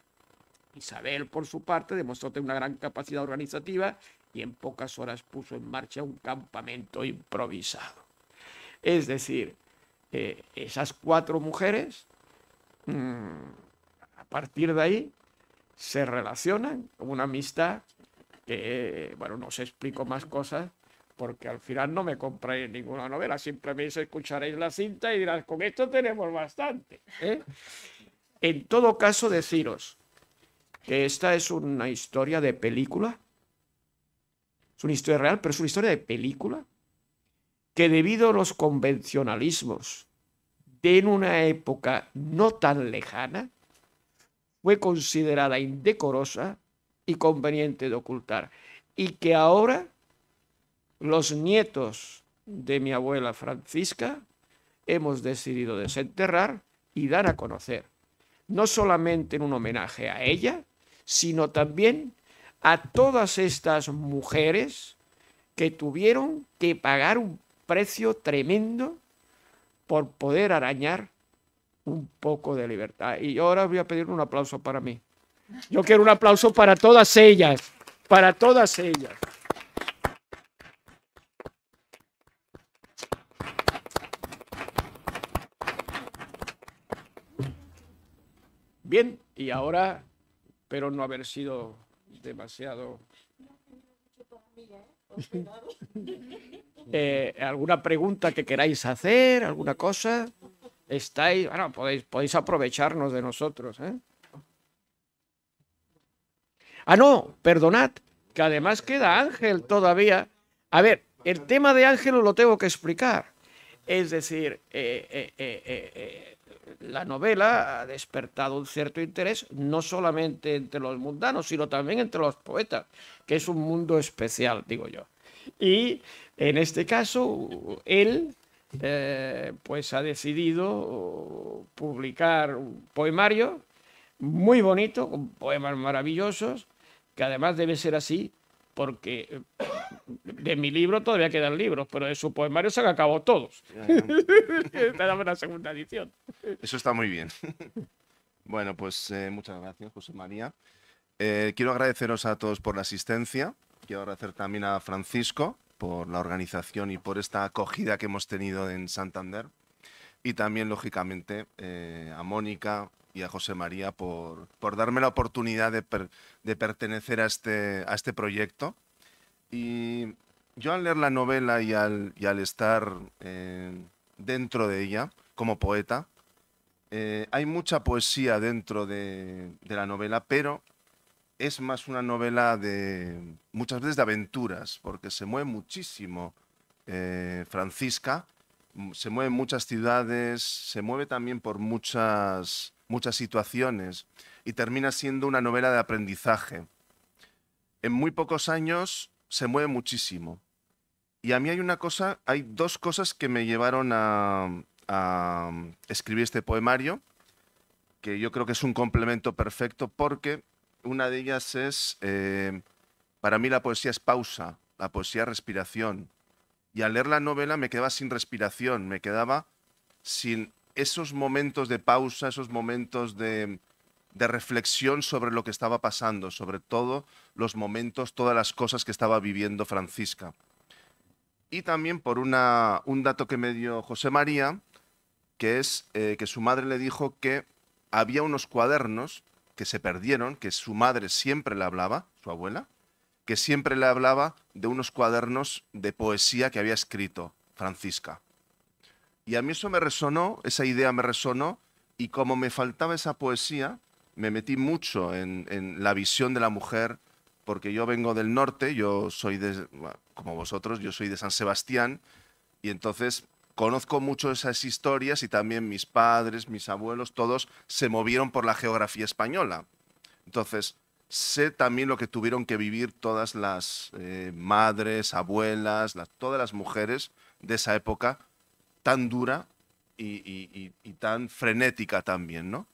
Isabel, por su parte, demostró tener una gran capacidad organizativa y en pocas horas puso en marcha un campamento improvisado. Es decir, esas 4 mujeres, a partir de ahí, se relacionan con una amistad que, bueno, no os explico más cosas porque al final no me compráis ninguna novela, simplemente escucharéis la cinta y dirás, con esto tenemos bastante, ¿eh? En todo caso, deciros que esta es una historia de película, es una historia real, pero es una historia de película, que debido a los convencionalismos de en una época no tan lejana, fue considerada indecorosa y conveniente de ocultar, y que ahora los nietos de mi abuela Francisca hemos decidido desenterrar y dar a conocer, no solamente en un homenaje a ella, sino también a todas estas mujeres que tuvieron que pagar un precio tremendo por poder arañar un poco de libertad. Y yo ahora voy a pedir un aplauso para mí. Yo quiero un aplauso para todas ellas, para todas ellas. Bien, y ahora, espero no haber sido demasiado... ¿Alguna pregunta que queráis hacer? ¿Alguna cosa? Estáis, bueno, podéis aprovecharnos de nosotros, ¿eh? Ah, no, perdonad, que además queda Ángel todavía. A ver, el tema de Ángel lo tengo que explicar. Es decir, la novela ha despertado un cierto interés, no solamente entre los mundanos, sino también entre los poetas, que es un mundo especial, digo yo. Y en este caso, él pues ha decidido publicar un poemario muy bonito, con poemas maravillosos, que además debe ser así, porque de mi libro todavía quedan libros, pero de su poemario se han acabado todos. Dame una segunda edición. Eso está muy bien. Bueno, pues muchas gracias, José María. Quiero agradeceros a todos por la asistencia. Quiero agradecer también a Francisco por la organización y por esta acogida que hemos tenido en Santander. Y también, lógicamente, a Mónica y a José María por darme la oportunidad de pertenecer a este proyecto. Y yo al leer la novela y al estar dentro de ella como poeta, hay mucha poesía dentro de la novela, pero es más una novela muchas veces de aventuras, porque se mueve muchísimo Francisca, se mueve en muchas ciudades, se mueve también por muchas situaciones y termina siendo una novela de aprendizaje. En muy pocos años se mueve muchísimo. Y a mí hay dos cosas que me llevaron a escribir este poemario, que yo creo que es un complemento perfecto, porque una de ellas es, para mí la poesía es pausa, la poesía es respiración. Y al leer la novela me quedaba sin respiración, me quedaba sin esos momentos de pausa, esos momentos de reflexión sobre lo que estaba pasando, sobre todo los momentos, todas las cosas que estaba viviendo Francisca. Y también por un dato que me dio José María, que es que su madre le dijo que había unos cuadernos que se perdieron, que su madre siempre le hablaba, su abuela, que siempre le hablaba de unos cuadernos de poesía que había escrito Francisca. Y a mí eso me resonó, esa idea me resonó, y como me faltaba esa poesía, me metí mucho en la visión de la mujer, porque yo vengo del norte, yo soy como vosotros, yo soy de San Sebastián, y entonces conozco mucho esas historias y también mis padres, mis abuelos, todos se movieron por la geografía española. Entonces, sé también lo que tuvieron que vivir todas las madres, abuelas, todas las mujeres de esa época tan dura y tan frenética también, ¿no?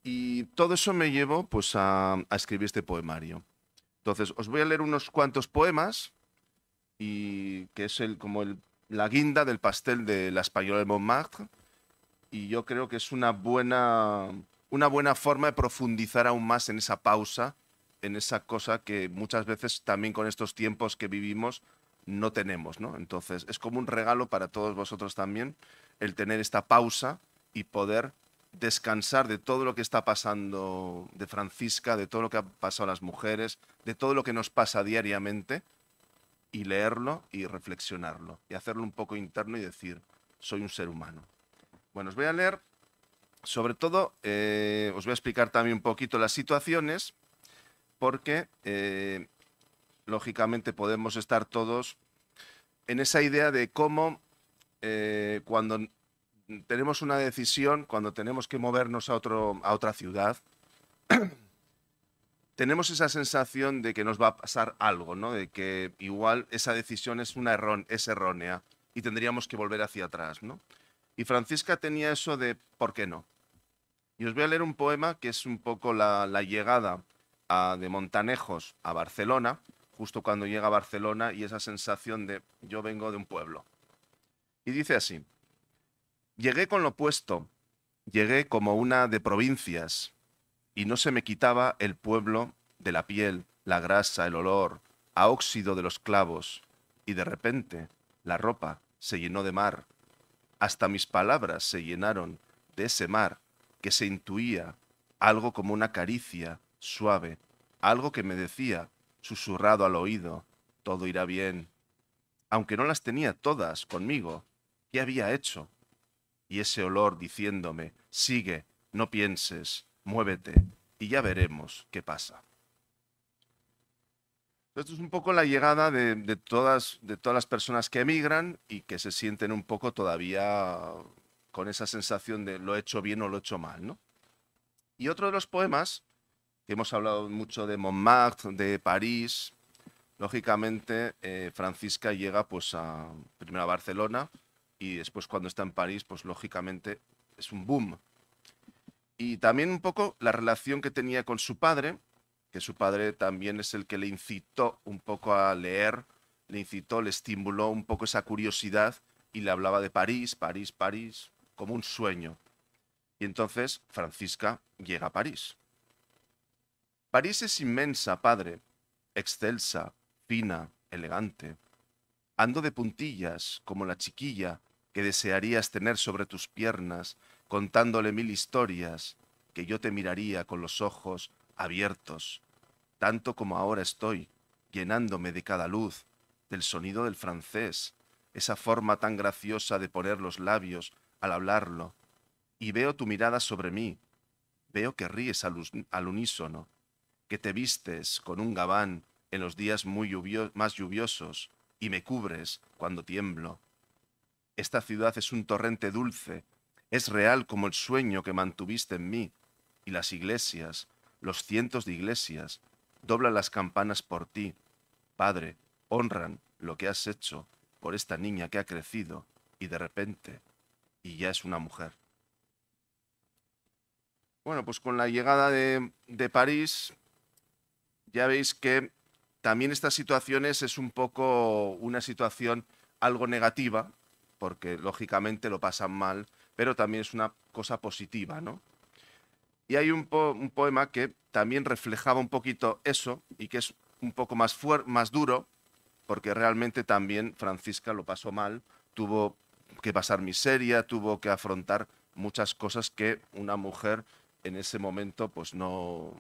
Y todo eso me llevó pues, a escribir este poemario. Entonces, os voy a leer unos cuantos poemas, y que es la guinda del pastel de la Española de Montmartre, y yo creo que es una buena forma de profundizar aún más en esa pausa, en esa cosa que muchas veces también con estos tiempos que vivimos no tenemos, ¿no? Entonces es como un regalo para todos vosotros también el tener esta pausa y poder descansar de todo lo que está pasando de Francisca, de todo lo que ha pasado a las mujeres, de todo lo que nos pasa diariamente, y leerlo y reflexionarlo y hacerlo un poco interno y decir, soy un ser humano. Bueno, os voy a leer, sobre todo, os voy a explicar también un poquito las situaciones, porque lógicamente podemos estar todos en esa idea de cómo cuando tenemos una decisión, cuando tenemos que movernos a otra ciudad, tenemos esa sensación de que nos va a pasar algo, ¿no? De que igual esa decisión es errónea y tendríamos que volver hacia atrás, ¿no? Y Francisca tenía eso de ¿por qué no? Y os voy a leer un poema que es un poco la llegada de Montanejos a Barcelona, justo cuando llega a Barcelona, y esa sensación de yo vengo de un pueblo. Y dice así: llegué con lo puesto, llegué como una de provincias, y no se me quitaba el pueblo de la piel, la grasa, el olor, a óxido de los clavos, y de repente la ropa se llenó de mar, hasta mis palabras se llenaron de ese mar que se intuía, algo como una caricia suave, algo que me decía, susurrado al oído, todo irá bien. Aunque no las tenía todas conmigo, ¿qué había hecho? Y ese olor diciéndome, sigue, no pienses, muévete, y ya veremos qué pasa. Esto es un poco la llegada de todas las personas que emigran y que se sienten un poco todavía con esa sensación de lo he hecho bien o lo he hecho mal, ¿no? Y otro de los poemas, que hemos hablado mucho de Montmartre, de París, lógicamente Francisca llega pues primero a Barcelona, y después cuando está en París, pues lógicamente es un boom. Y también un poco la relación que tenía con su padre, que su padre también es el que le incitó un poco a leer, le estimuló un poco esa curiosidad y le hablaba de París, París, París, como un sueño. Y entonces Francisca llega a París. París es inmensa, padre, excelsa, fina, elegante. Ando de puntillas, como la chiquilla que desearías tener sobre tus piernas, contándole 1000 historias, que yo te miraría con los ojos abiertos, tanto como ahora estoy, llenándome de cada luz, del sonido del francés, esa forma tan graciosa de poner los labios al hablarlo, y veo tu mirada sobre mí, veo que ríes al unísono, que te vistes con un gabán en los días más lluviosos, y me cubres cuando tiemblo. Esta ciudad es un torrente dulce, es real como el sueño que mantuviste en mí, y las iglesias, los cientos de iglesias, doblan las campanas por ti. Padre, honran lo que has hecho por esta niña que ha crecido y de repente, y ya es una mujer. Bueno, pues con la llegada de París, ya veis que también estas situaciones es un poco una situación algo negativa, porque lógicamente lo pasan mal, pero también es una cosa positiva, ¿no? Y hay un poema que también reflejaba un poquito eso y que es un poco más duro, porque realmente también Francisca lo pasó mal, tuvo que pasar miseria, tuvo que afrontar muchas cosas que una mujer en ese momento pues no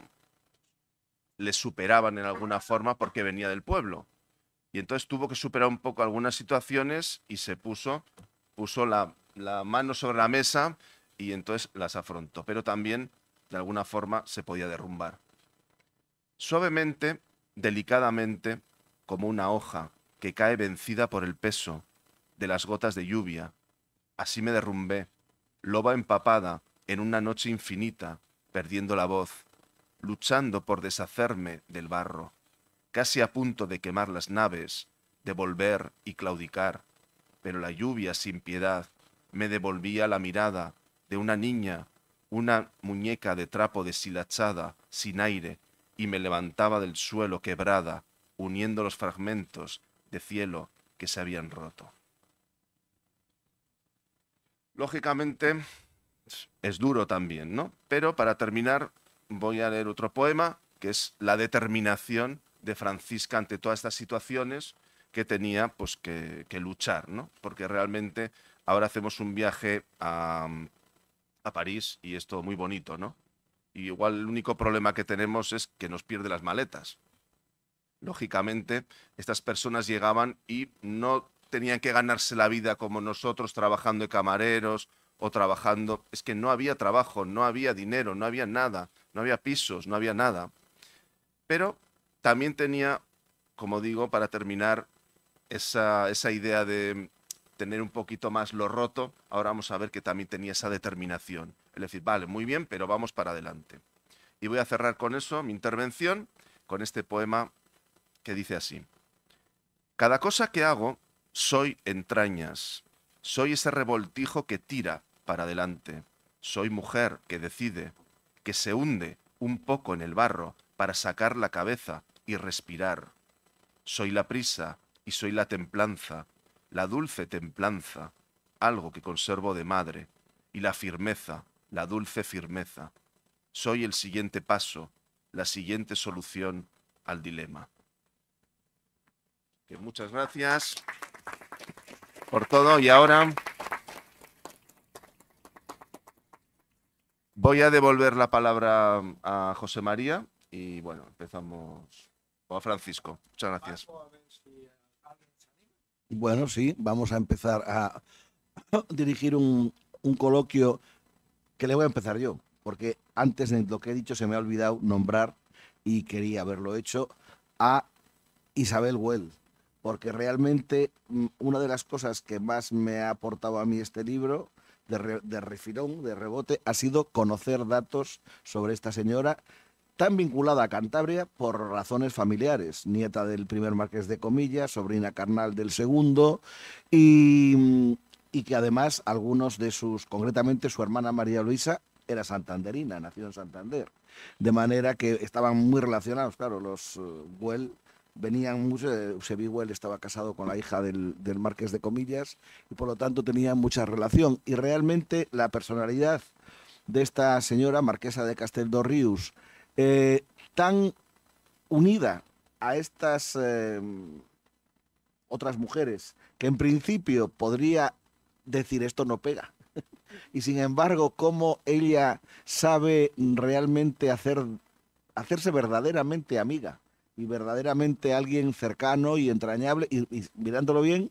le superaban en alguna forma porque venía del pueblo. Y entonces tuvo que superar un poco algunas situaciones y se puso la mano sobre la mesa y entonces las afrontó. Pero también, de alguna forma, se podía derrumbar. Suavemente, delicadamente, como una hoja que cae vencida por el peso de las gotas de lluvia, así me derrumbé, loba empapada en una noche infinita, perdiendo la voz, luchando por deshacerme del barro, casi a punto de quemar las naves, de volver y claudicar, pero la lluvia sin piedad me devolvía la mirada de una niña, una muñeca de trapo deshilachada, sin aire, y me levantaba del suelo quebrada, uniendo los fragmentos de cielo que se habían roto. Lógicamente, es duro también, ¿no? Pero para terminar, voy a leer otro poema, que es la determinación de Francisca ante todas estas situaciones que tenía pues, que luchar, ¿no? Porque realmente ahora hacemos un viaje a París y es todo muy bonito, ¿no? Y igual el único problema que tenemos es que nos pierde las maletas. Lógicamente, estas personas llegaban y no tenían que ganarse la vida como nosotros trabajando de camareros o trabajando. Es que no había trabajo, no había dinero, no había nada, no había pisos, no había nada. Pero también tenía, como digo, para terminar, esa idea de tener un poquito más lo roto. Ahora vamos a ver que también tenía esa determinación. Es decir, vale, muy bien, pero vamos para adelante. Y voy a cerrar con eso mi intervención, con este poema que dice así. Cada cosa que hago, soy entrañas. Soy ese revoltijo que tira para adelante. Soy mujer que decide, que se hunde un poco en el barro para sacar la cabeza y respirar. Soy la prisa y soy la templanza, la dulce templanza, algo que conservo de madre, y la firmeza, la dulce firmeza. Soy el siguiente paso, la siguiente solución al dilema. Que muchas gracias por todo y ahora voy a devolver la palabra a José María y bueno, empezamos o a Francisco. Muchas gracias. Bueno, sí, vamos a empezar a dirigir un coloquio que le voy a empezar yo, porque antes de lo que he dicho se me ha olvidado nombrar, y quería haberlo hecho, a Isabel Güell, porque realmente una de las cosas que más me ha aportado a mí este libro, de refilón, de rebote, ha sido conocer datos sobre esta señora, tan vinculada a Cantabria por razones familiares, nieta del primer marqués de Comillas, sobrina carnal del segundo, y que además algunos de concretamente su hermana María Luisa, era santanderina, nació en Santander, de manera que estaban muy relacionados, claro, los Güell venían mucho, Eusebio Güell estaba casado con la hija del marqués de Comillas, y por lo tanto tenían mucha relación, y realmente la personalidad de esta señora, marquesa de Castelldorrius, tan unida a estas otras mujeres, que en principio podría decir esto no pega, y sin embargo cómo ella sabe realmente hacerse verdaderamente amiga y verdaderamente alguien cercano y entrañable, y mirándolo bien,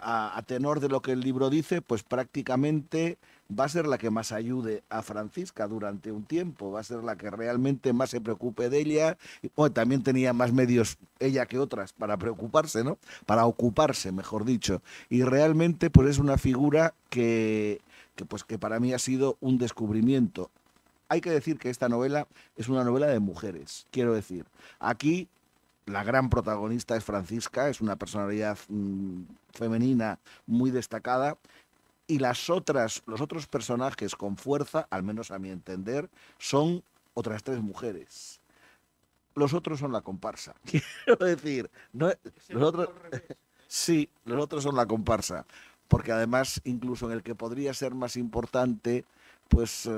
a tenor de lo que el libro dice, pues prácticamente va a ser la que más ayude a Francisca durante un tiempo, va a ser la que realmente más se preocupe de ella. Y, bueno, también tenía más medios ella que otras para preocuparse, ¿no? Para ocuparse, mejor dicho. Y realmente pues es una figura que para mí ha sido un descubrimiento. Hay que decir que esta novela es una novela de mujeres, quiero decir. Aquí la gran protagonista es Francisca, es una personalidad femenina muy destacada, y los otros personajes con fuerza, al menos a mi entender, son otras 3 mujeres. Los otros son la comparsa. Quiero decir, no, los otros, sí, los otros son la comparsa, porque además, incluso en el que podría ser más importante, pues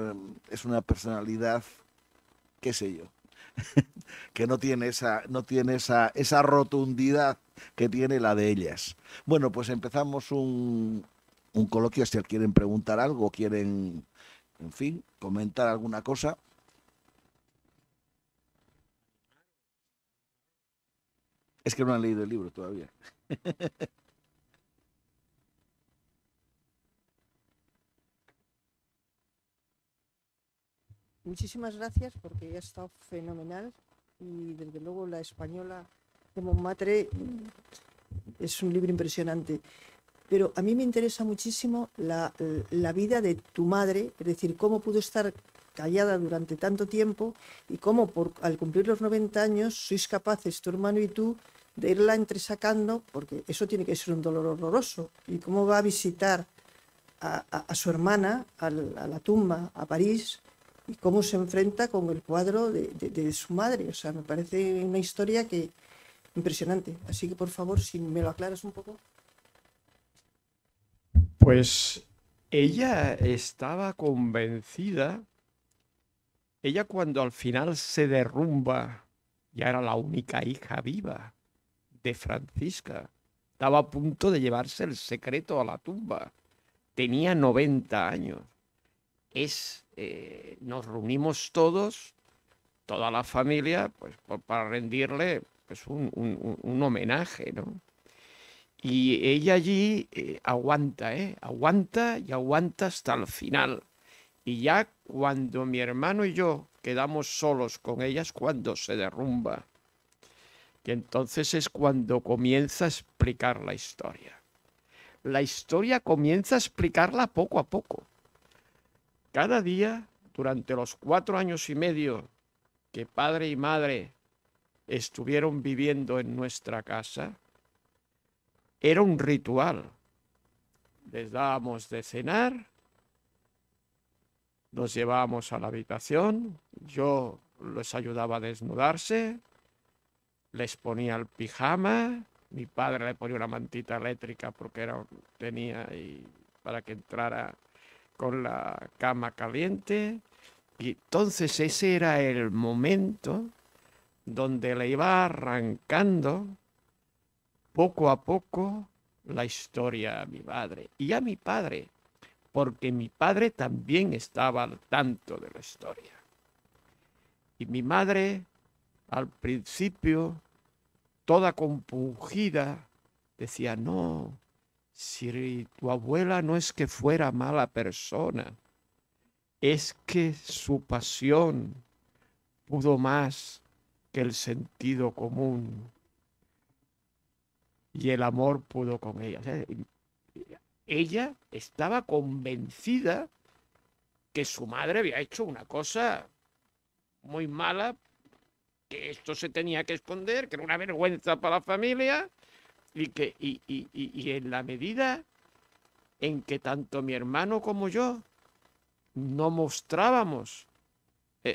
es una personalidad, qué sé yo, que no tiene esa rotundidad que tiene la de ellas. Bueno, pues empezamos un coloquio, si quieren preguntar algo, quieren, en fin, comentar alguna cosa. Es que no han leído el libro todavía. Muchísimas gracias porque ha estado fenomenal y desde luego La española de Montmartre es un libro impresionante. Pero a mí me interesa muchísimo la vida de tu madre, es decir, cómo pudo estar callada durante tanto tiempo y cómo al cumplir los 90 años sois capaces, tu hermano y tú, de irla entresacando, porque eso tiene que ser un dolor horroroso. Y cómo va a visitar a su hermana a la tumba, a París, y cómo se enfrenta con el cuadro de su madre. O sea, me parece una historia impresionante. Así que, por favor, si me lo aclaras un poco. Pues ella estaba convencida, ella cuando al final se derrumba, ya era la única hija viva de Francisca, estaba a punto de llevarse el secreto a la tumba, tenía 90 años. Nos reunimos todos, toda la familia, pues para rendirle pues, un homenaje, ¿no? Y ella allí aguanta y aguanta hasta el final. Y ya cuando mi hermano y yo quedamos solos con ella es cuando se derrumba. Y entonces es cuando comienza a explicar la historia. La historia comienza a explicarla poco a poco. Cada día, durante los 4 años y medio que padre y madre estuvieron viviendo en nuestra casa, era un ritual. Les dábamos de cenar, los llevábamos a la habitación, yo les ayudaba a desnudarse, les ponía el pijama, mi padre le ponía una mantita eléctrica porque tenía para que entrara con la cama caliente. Y entonces ese era el momento donde le iba arrancando poco a poco la historia a mi madre y a mi padre, porque mi padre también estaba al tanto de la historia. Y mi madre, al principio, toda compungida, decía, no, si tu abuela no es que fuera mala persona, es que su pasión pudo más que el sentido común. Y el amor pudo con ella. O sea, ella estaba convencida que su madre había hecho una cosa muy mala, que esto se tenía que esconder, que era una vergüenza para la familia, y en la medida en que tanto mi hermano como yo no mostrábamos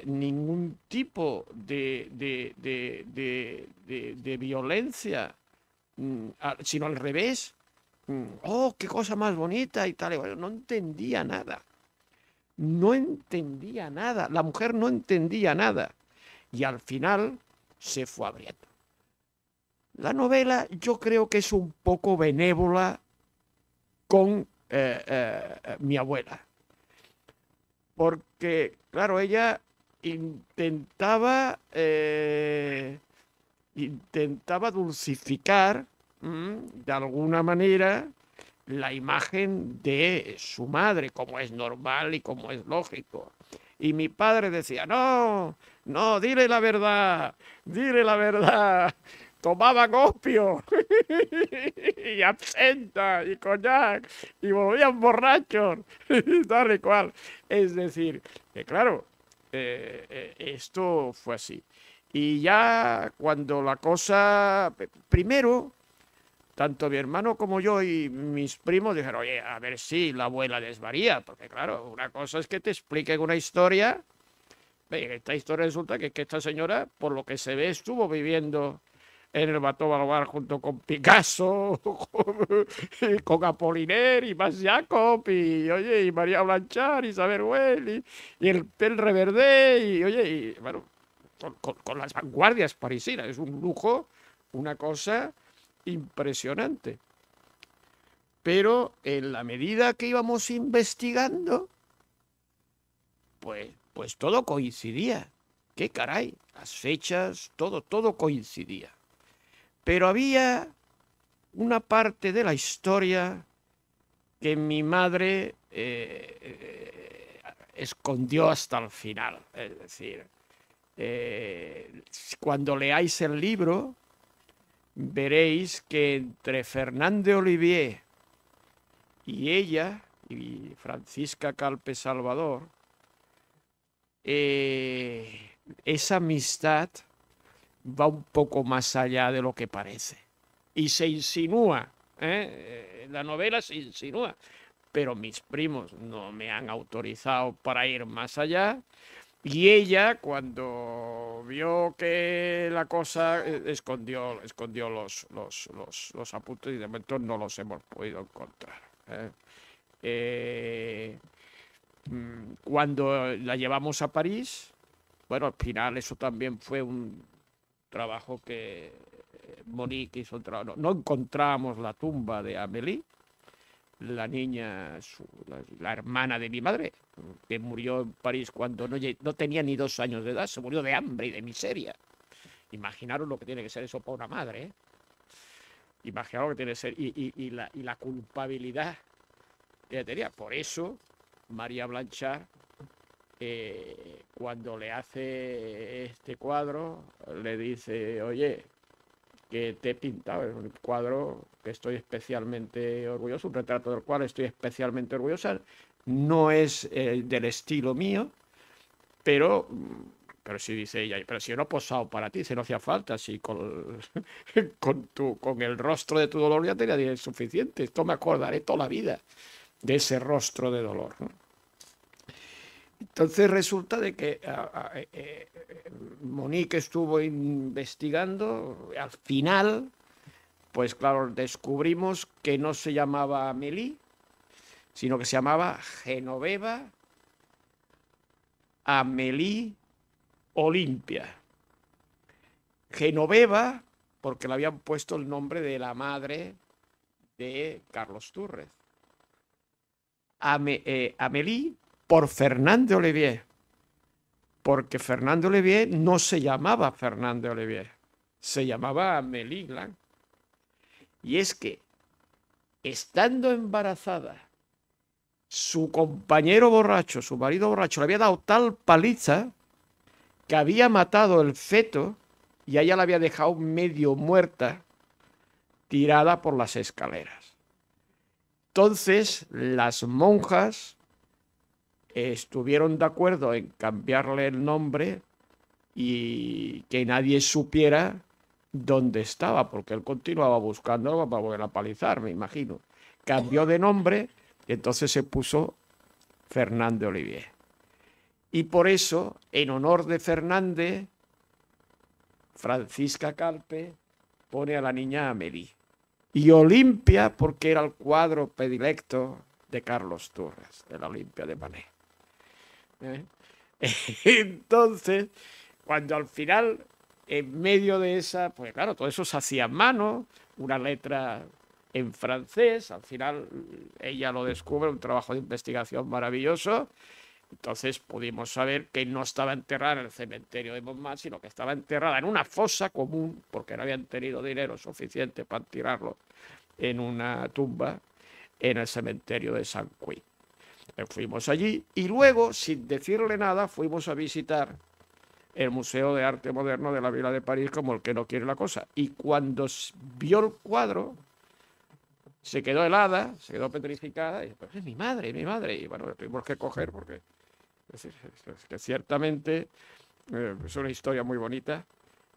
ningún tipo de violencia, sino al revés. Oh, qué cosa más bonita y tal. No entendía nada. No entendía nada. La mujer no entendía nada. Y al final se fue abriendo. La novela yo creo que es un poco benévola con mi abuela. Porque, claro, ella intentaba dulcificar de alguna manera la imagen de su madre, como es normal y como es lógico. Y mi padre decía, no, no, dile la verdad, tomaban opio y absenta y coñac y volvían borrachos y tal y cual. Es decir, que claro, esto fue así. Y ya cuando la cosa, primero, tanto mi hermano como yo y mis primos dijeron, oye, a ver si la abuela desvaría, porque claro, una cosa es que te expliquen una historia, esta historia resulta que esta señora, por lo que se ve, estuvo viviendo en el Bateau Balobar junto con Picasso, con Apollinaire y Max Jacob, y oye, y María Blanchard, y Isabel Well, y el Reverdé, y oye, y bueno, con las vanguardias parisinas, es un lujo, una cosa impresionante. Pero en la medida que íbamos investigando, pues todo coincidía. ¡Qué caray! Las fechas, todo coincidía. Pero había una parte de la historia que mi madre escondió hasta el final. Es decir, cuando leáis el libro, veréis que entre Fernand de Olivier y ella, y Francisca Calpe Salvador, esa amistad va un poco más allá de lo que parece. Y se insinúa, la novela se insinúa, pero mis primos no me han autorizado para ir más allá. Y ella, cuando vio que la cosa, escondió los apuntes y de momento no los hemos podido encontrar. Cuando la llevamos a París, bueno, al final eso también fue un trabajo que Monique hizo. No encontramos la tumba de Amélie, la niña, la hermana de mi madre, que murió en París cuando no tenía ni 2 años de edad, se murió de hambre y de miseria. Imaginaros lo que tiene que ser eso para una madre, ¿eh? Imaginaros lo que tiene que ser, y la culpabilidad que tenía. Por eso, María Blanchard, cuando le hace este cuadro, le dice, oye, que te he pintado, es un cuadro que estoy especialmente orgulloso, un retrato del cual estoy especialmente orgullosa. No es del estilo mío, pero sí, dice ella, pero si yo no he posado para ti, si no hacía falta, si con el rostro de tu dolor ya tenía suficiente. Esto me acordaré toda la vida de ese rostro de dolor, ¿no? Entonces resulta de que Monique estuvo investigando, al final, pues claro, descubrimos que no se llamaba Amélie, sino que se llamaba Genoveva Amélie Olimpia. Genoveva, porque le habían puesto el nombre de la madre de Carlos Túrrez. Amélie por Fernand de Olivier, porque Fernand de Olivier no se llamaba Fernand de Olivier, se llamaba Amélie Blanc. Y es que, estando embarazada, su compañero borracho, su marido borracho, le había dado tal paliza que había matado el feto y a ella la había dejado medio muerta, tirada por las escaleras. Entonces, las monjas estuvieron de acuerdo en cambiarle el nombre y que nadie supiera dónde estaba, porque él continuaba buscando para volver a palizar, me imagino. Cambió de nombre y entonces se puso Fernand de Olivier. Y por eso, en honor de Fernández, Francisca Calpe pone a la niña Amélie. Y Olimpia, porque era el cuadro predilecto de Carlos Túrrez, de la Olimpia de Manet. Entonces, cuando al final, en medio de esa, pues claro, todo eso se hacía a mano, una letra en francés, al final ella lo descubre, un trabajo de investigación maravilloso. Entonces pudimos saber que no estaba enterrada en el cementerio de Montmartre, sino que estaba enterrada en una fosa común, porque no habían tenido dinero suficiente para tirarlo en una tumba, en el cementerio de San Cui. Fuimos allí y luego, sin decirle nada, fuimos a visitar el Museo de Arte Moderno de la Villa de París, como el que no quiere la cosa. Y cuando vio el cuadro, se quedó helada, se quedó petrificada, y pues es mi madre, mi madre. Y bueno, lo tuvimos que coger porque es que ciertamente es una historia muy bonita.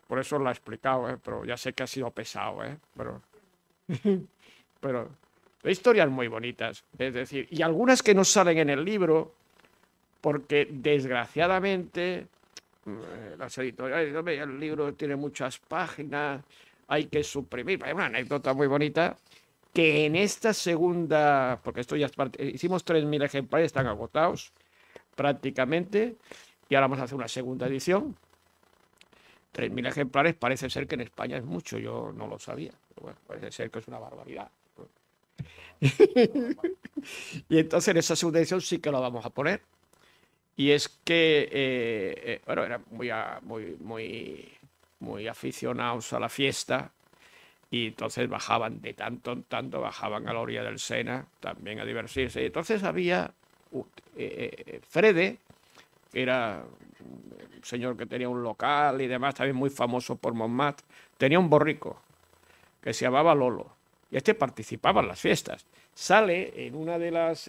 Por eso la he explicado, pero ya sé que ha sido pesado, pero historias muy bonitas. Es decir, y algunas que no salen en el libro, porque desgraciadamente las editoriales, el libro tiene muchas páginas, hay que suprimir. Hay una anécdota muy bonita que en esta segunda, porque esto ya hicimos 3.000 ejemplares, están agotados prácticamente, y ahora vamos a hacer una segunda edición. 3.000 ejemplares parece ser que en España es mucho, yo no lo sabía, pero bueno, parece ser que es una barbaridad. Y entonces en esa segunda edición sí que lo vamos a poner. Y es que, bueno, eran muy aficionados a la fiesta, y entonces bajaban de tanto en tanto, bajaban a la orilla del Sena también a divertirse. Y entonces había Frede, que era un señor que tenía un local y demás, también muy famoso por Montmartre, tenía un borrico que se llamaba Lolo. Y este participaba en las fiestas. Sale en una de las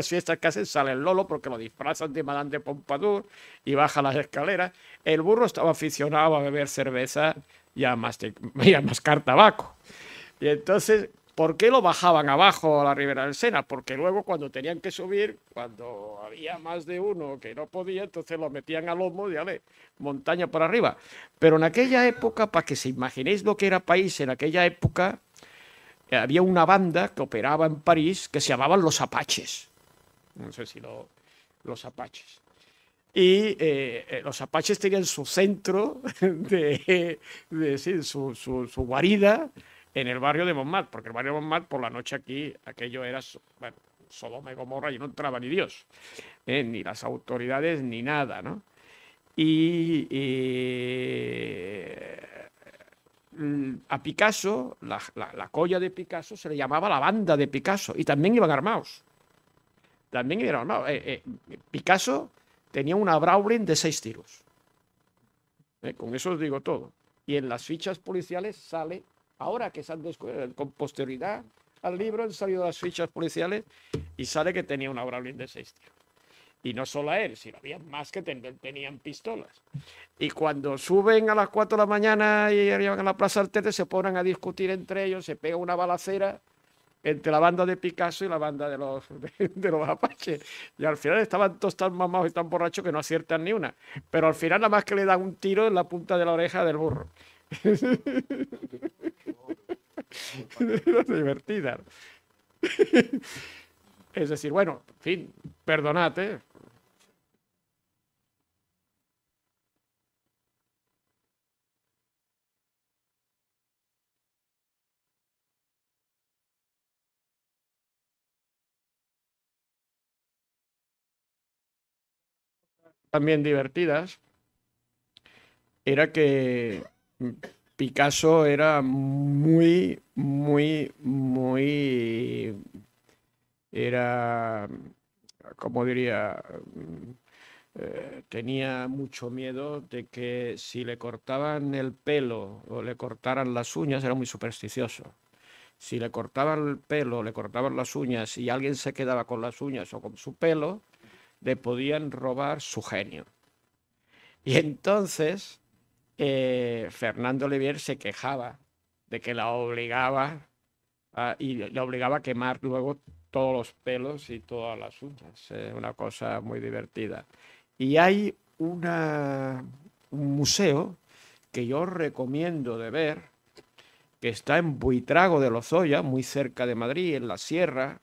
fiestas que hacen, sale el Lolo porque lo disfrazan de Madame de Pompadour y baja las escaleras. El burro estaba aficionado a beber cerveza y a mascar tabaco. Y entonces, ¿por qué lo bajaban abajo a la ribera del Sena? Porque luego cuando tenían que subir, cuando había más de uno que no podía, entonces lo metían a lomo y dale, montaña por arriba. Pero en aquella época, para que se imaginéis lo que era París en aquella época, había una banda que operaba en París que se llamaban Los Apaches. No sé si los Apaches. Y los Apaches tenían su centro, su guarida en el barrio de Montmartre, porque el barrio de Montmartre por la noche aquí, aquello era, bueno, Sodoma y Gomorra, y no entraba ni Dios, ni las autoridades, ni nada, ¿no? A Picasso, la colla de Picasso, se le llamaba la banda de Picasso, y también iban armados. Picasso tenía una Browning de 6 tiros. Con eso os digo todo. Y en las fichas policiales sale, ahora que se han descubierto, con posterioridad al libro han salido las fichas policiales y sale que tenía una Browning de 6 tiros. Y no solo a él, sino había más que tenían pistolas. Y cuando suben a las 4 de la mañana y llegan a la Plaza Artete, se ponen a discutir entre ellos, se pega una balacera entre la banda de Picasso y la banda de los Apaches. Y al final estaban todos tan mamados y tan borrachos que no aciertan ni una. Pero al final nada más que le dan un tiro en la punta de la oreja del burro. Divertida. Es decir, bueno, en fin, perdonad, también divertidas, era que Picasso era era, como diría, tenía mucho miedo de que si le cortaban el pelo o le cortaran las uñas, era muy supersticioso. Si le cortaban el pelo, le cortaban las uñas y alguien se quedaba con las uñas o con su pelo, le podían robar su genio. Y entonces Fernando Olivier se quejaba de que la obligaba y le obligaba a quemar luego todos los pelos y todas las uñas. Una cosa muy divertida. Y hay un museo que yo recomiendo de ver, que está en Buitrago de Lozoya, muy cerca de Madrid, en la sierra,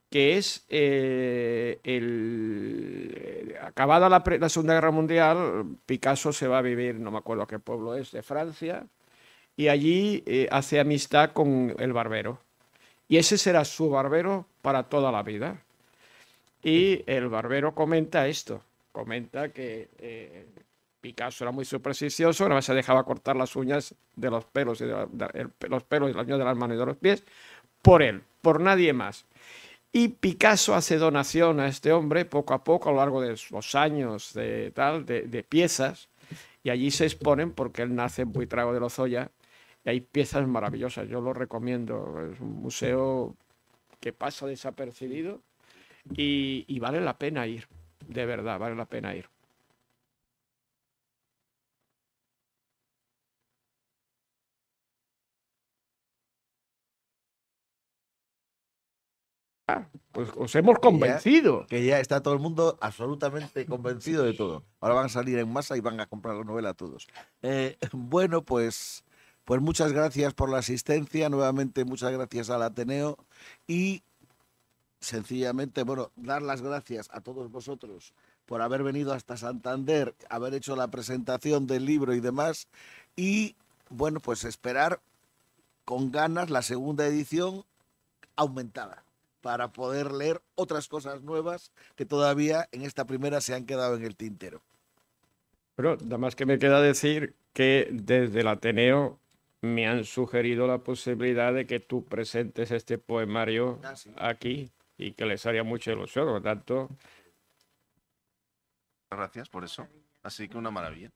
que es acabada la Segunda Guerra Mundial, Picasso se va a vivir, no me acuerdo a qué pueblo es, de Francia, y allí hace amistad con el barbero. Y ese será su barbero para toda la vida. Y el barbero comenta esto, comenta que Picasso era muy supersticioso, nada más se dejaba cortar las uñas de los pelos, los pelos y las uñas de las manos y de los pies, por él, por nadie más. Y Picasso hace donación a este hombre poco a poco a lo largo de los años de piezas, y allí se exponen porque él nace en Buitrago de Lozoya y hay piezas maravillosas. Yo lo recomiendo. Es un museo que pasa desapercibido y vale la pena ir, de verdad, vale la pena ir. Pues os hemos convencido. Que ya está todo el mundo absolutamente convencido de todo. Ahora van a salir en masa y van a comprar la novela todos. Bueno, pues muchas gracias por la asistencia. Nuevamente, muchas gracias al Ateneo. Y sencillamente, bueno, dar las gracias a todos vosotros por haber venido hasta Santander, haber hecho la presentación del libro y demás. Y, bueno, pues esperar con ganas la segunda edición aumentada, para poder leer otras cosas nuevas que todavía en esta primera se han quedado en el tintero. Pero nada más que me queda decir que desde el Ateneo me han sugerido la posibilidad de que tú presentes este poemario aquí y que les haría mucha ilusión, por lo tanto... Gracias por eso. Así que una maravilla.